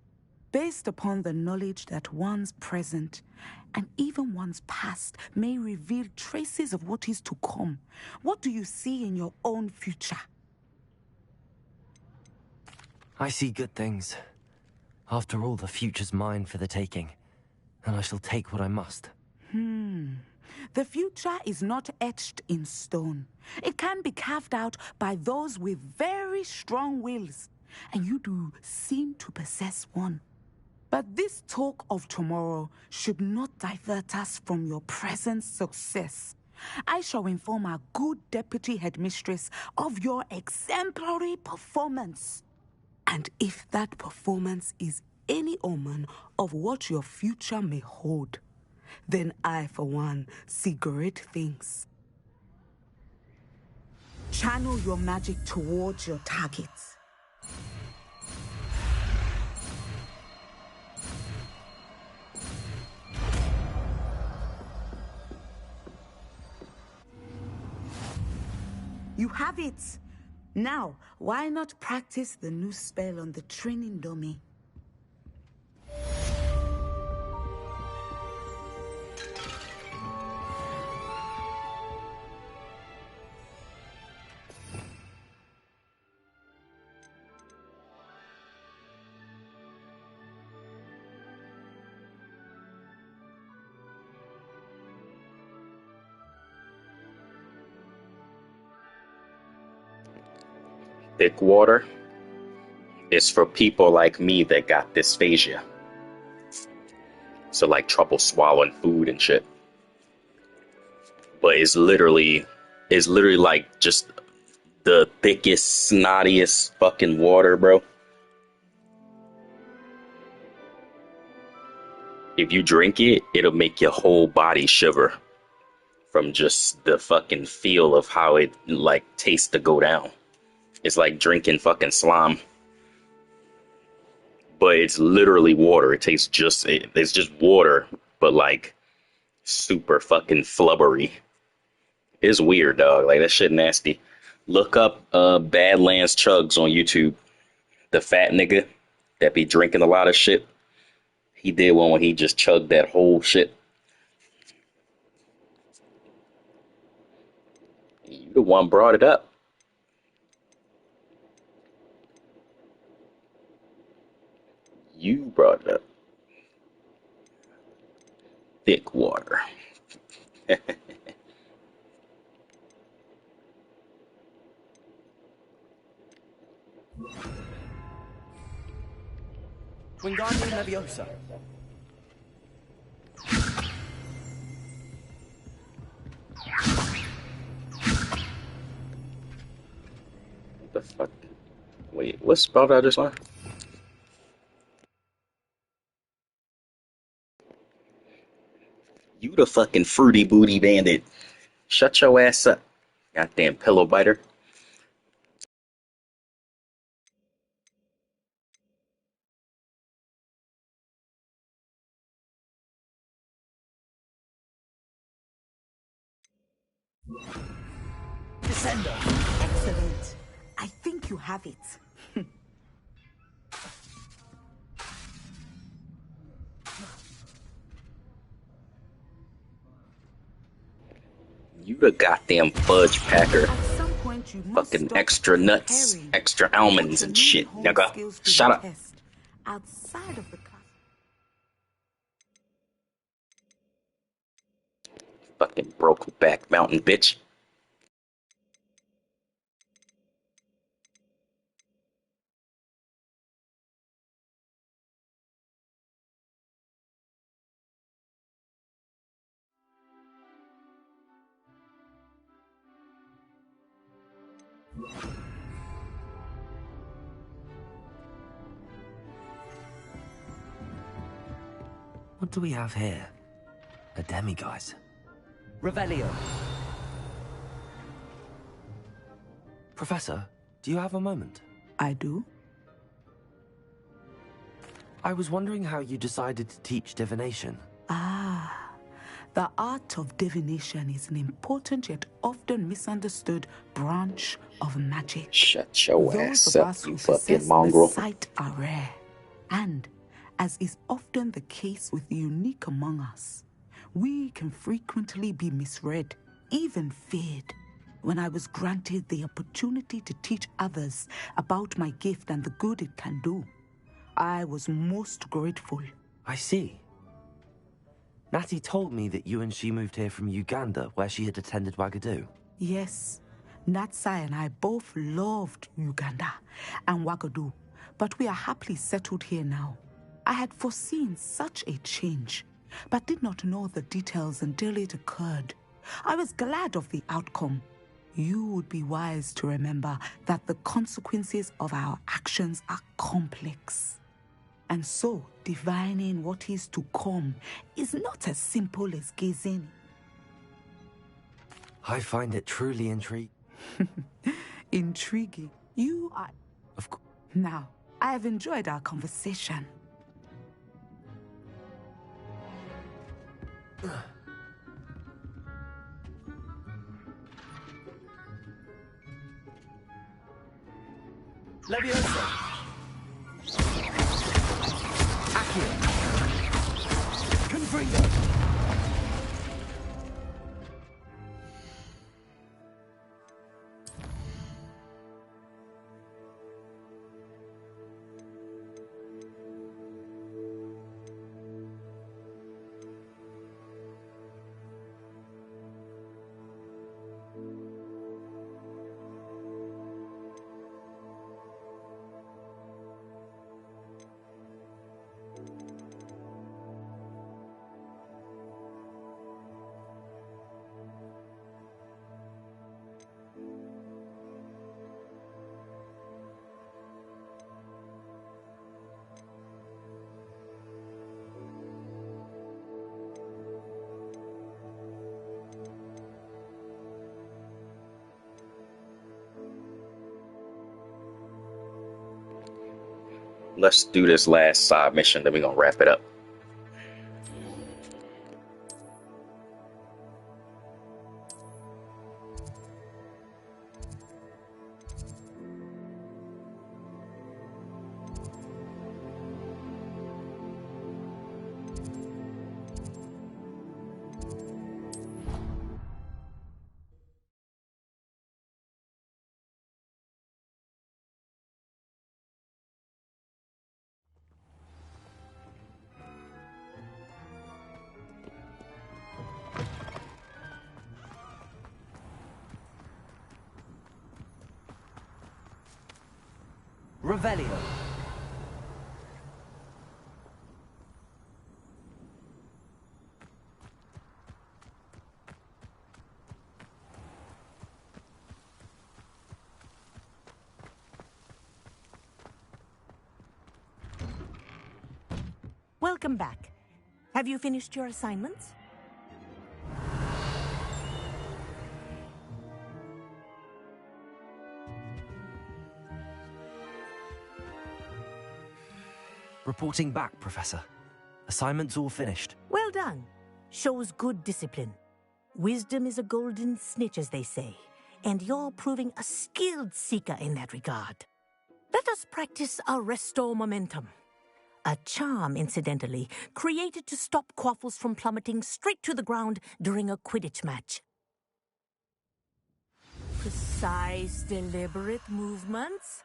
Based upon the knowledge that one's present and even one's past may reveal traces of what is to come, what do you see in your own future? I see good things. After all, the future's mine for the taking, and I shall take what I must. The future is not etched in stone. It can be carved out by those with very strong wills, and you do seem to possess one. But this talk of tomorrow should not divert us from your present success. I shall inform our good deputy headmistress of your exemplary performance. And if that performance is any omen of what your future may hold, then I, for one, see great things. Channel your magic towards your targets. You have it! Now, why not practice the new spell on the training dummy? Thick water is for people like me that got dysphagia. So like trouble swallowing food and shit. But it's literally like just the thickest, snottiest fucking water, bro. if you drink it, it'll make your whole body shiver from just the fucking feel of how it like tastes to go down. It's like drinking fucking slime, but it's literally water. It tastes it's just water, but like super fucking flubbery. It's weird, dog. Like that shit nasty. Look up Badlands Chugs on YouTube. The fat nigga that be drinking a lot of shit. He did one when he just chugged that whole shit. You the one brought it up. You brought it up. Thick water. Wingardium Leviosa. What the fuck? Wait, what spell did I just learn? You the fucking fruity booty bandit. Shut your ass up. Goddamn pillow biter. Descender. Excellent. I think you have it. You the goddamn fudge packer. At some point you must Fucking stop extra nuts, comparing extra almonds and shit, home nigga. skills to Shut the up. test outside of the class. Fucking broke back mountain bitch. What do we have here? A demiguise. Revelio. Professor, do you have a moment? I do. I was wondering how you decided to teach divination. Ah, the art of divination is an important yet often misunderstood branch of magic. Shut your Those ass of up, us you who fucking possess mongrel. the sight are rare, and as is often the case with the unique among us, we can frequently be misread, even feared. When I was granted the opportunity to teach others about my gift and the good it can do, I was most grateful. I see. Natty told me that you and she moved here from Uganda, where she had attended Wagadu. Yes, Natsai and I both loved Uganda and Wagadu, but we are happily settled here now. I had foreseen such a change, but did not know the details until it occurred. I was glad of the outcome. You would be wise to remember that the consequences of our actions are complex. And so, divining what is to come is not as simple as gazing. I find it truly intriguing. Intriguing. You are... Of course. Now, I have enjoyed our conversation. Leviosa. Accio. Confringo. let's do this last side mission, then we're gonna wrap it up. Revelio. Welcome back. Have you finished your assignments? Reporting back, Professor. Assignment's all finished. Well done. Shows good discipline. Wisdom is a golden snitch, as they say, and you're proving a skilled seeker in that regard. Let us practice Arresto Momentum. A charm, incidentally, created to stop quaffles from plummeting straight to the ground during a Quidditch match. Precise, deliberate movements.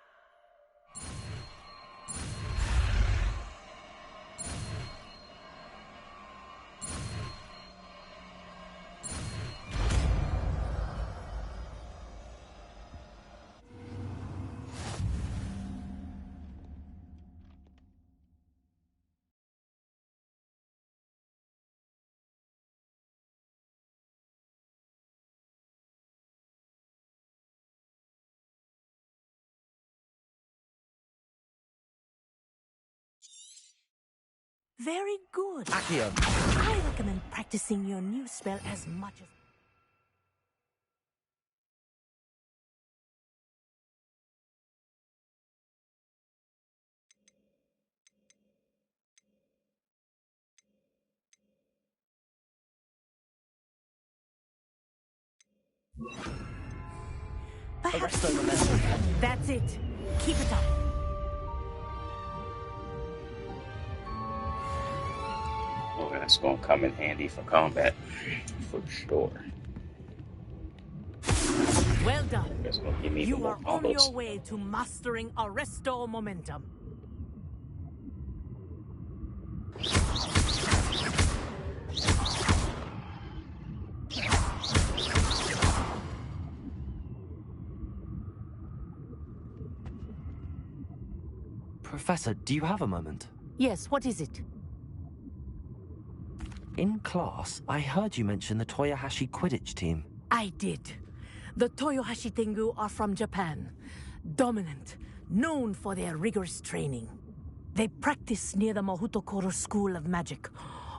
Very good. Accio. I recommend practicing your new spell as much as... Perhaps... That's it. Keep it up. Oh, that's gonna come in handy for combat, for sure. Well done. That's gonna give me You more are on combos. your way to mastering Arresto Momentum. Professor, do you have a moment? Yes, what is it? In class, I heard you mention the Toyohashi Quidditch team. I did. The Toyohashi Tengu are from Japan. Dominant, known for their rigorous training. They practice near the Mahutokoro School of Magic,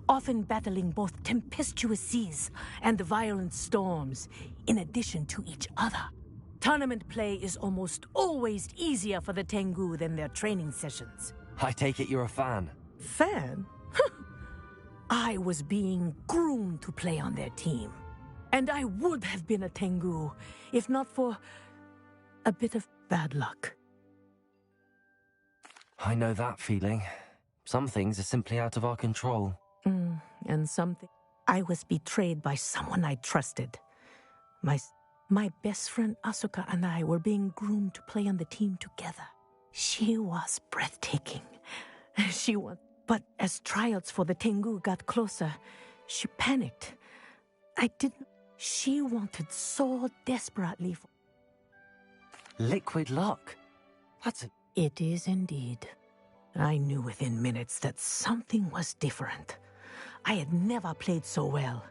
often battling both tempestuous seas and violent storms, in addition to each other. Tournament play is almost always easier for the Tengu than their training sessions. I take it you're a fan. Fan? I was being groomed to play on their team. And I would have been a Tengu, if not for a bit of bad luck. I know that feeling. Some things are simply out of our control. And something... I was betrayed by someone I trusted. My best friend Asuka and I were being groomed to play on the team together. She was breathtaking. But as trials for the Tengu got closer, she panicked. She wanted so desperately for... Liquid luck? It is indeed. I knew within minutes that something was different. I had never played so well.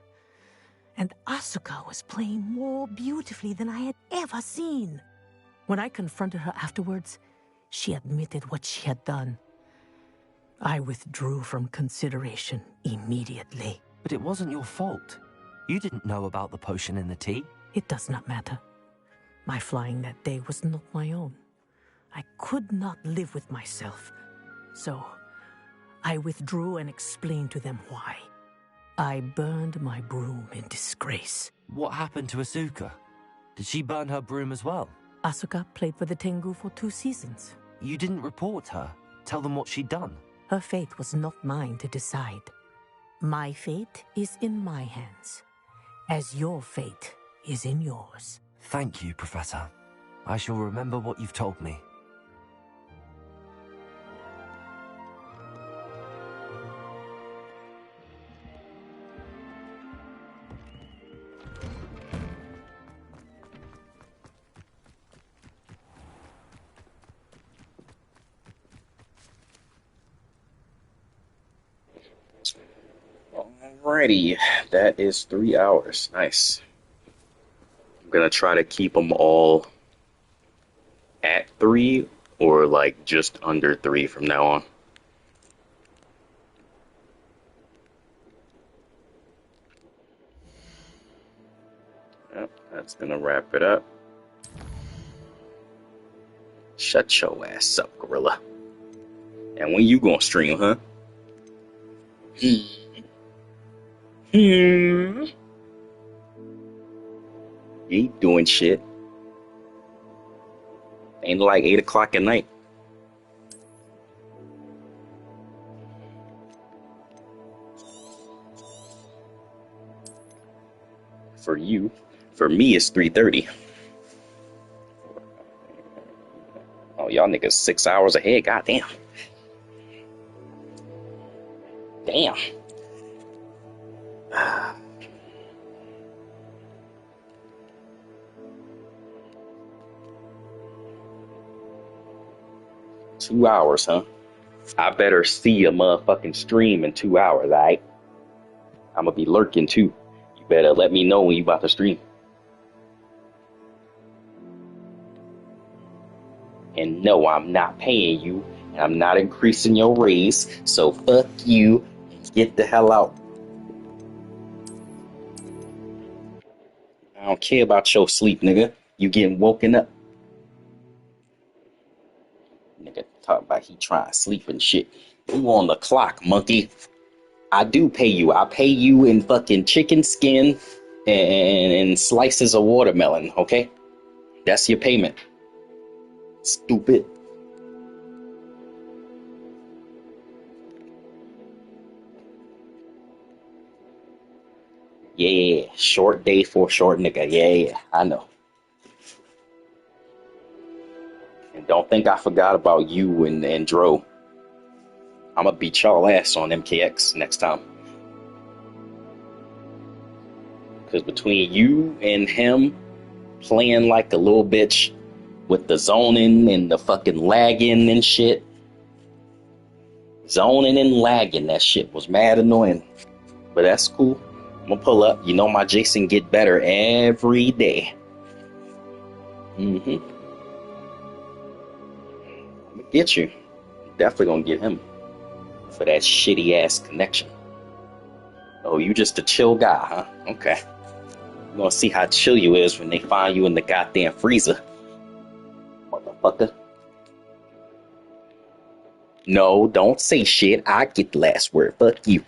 And Asuka was playing more beautifully than I had ever seen. When I confronted her afterwards, she admitted what she had done. I withdrew from consideration immediately. But it wasn't your fault. You didn't know about the potion in the tea. It does not matter. My flying that day was not my own. I could not live with myself. So, I withdrew and explained to them why. I burned my broom in disgrace. What happened to Asuka? Did she burn her broom as well? Asuka played for the Tengu for 2 seasons. You didn't report her. Tell them what she'd done. Her fate was not mine to decide. My fate is in my hands, as your fate is in yours. Thank you, Professor. I shall remember what you've told me. Alrighty, that is 3 hours. Nice. I'm gonna try to keep them all at 3 or like just under 3 from now on. Yep, that's gonna wrap it up. Shut your ass up, gorilla. And when you gonna stream, huh? You ain't doing shit. Ain't like 8 o'clock at night. For you. For me, it's 3:30. Oh, y'all niggas 6 hours ahead. Goddamn. Damn. Two hours, huh? I better see a motherfucking stream in 2 hours, alright? I'm gonna be lurking too. You better let me know when you about to stream. And no, I'm not paying you, and I'm not increasing your raise, so fuck you and get the hell out. I don't care about your sleep, nigga. You getting woken up. Nigga talk about he trying to sleep and shit. You on the clock, monkey. I do pay you. I pay you in fucking chicken skin and slices of watermelon, okay? That's your payment. Stupid. Yeah, short day for a short nigga. Yeah, I know. And don't think I forgot about you and Dro. I'ma beat y'all ass on MKX next time. Cause between you and him playing like a little bitch with the zoning and the fucking lagging and shit. Zoning and lagging, that shit was mad annoying. But that's cool. I'm gonna pull up. You know my Jason get better every day. I'm gonna get you. Definitely gonna get him. For that shitty ass connection. Oh, you just a chill guy, huh? Okay. We're gonna see how chill you is when they find you in the goddamn freezer. Motherfucker. No, don't say shit. I get the last word. Fuck you.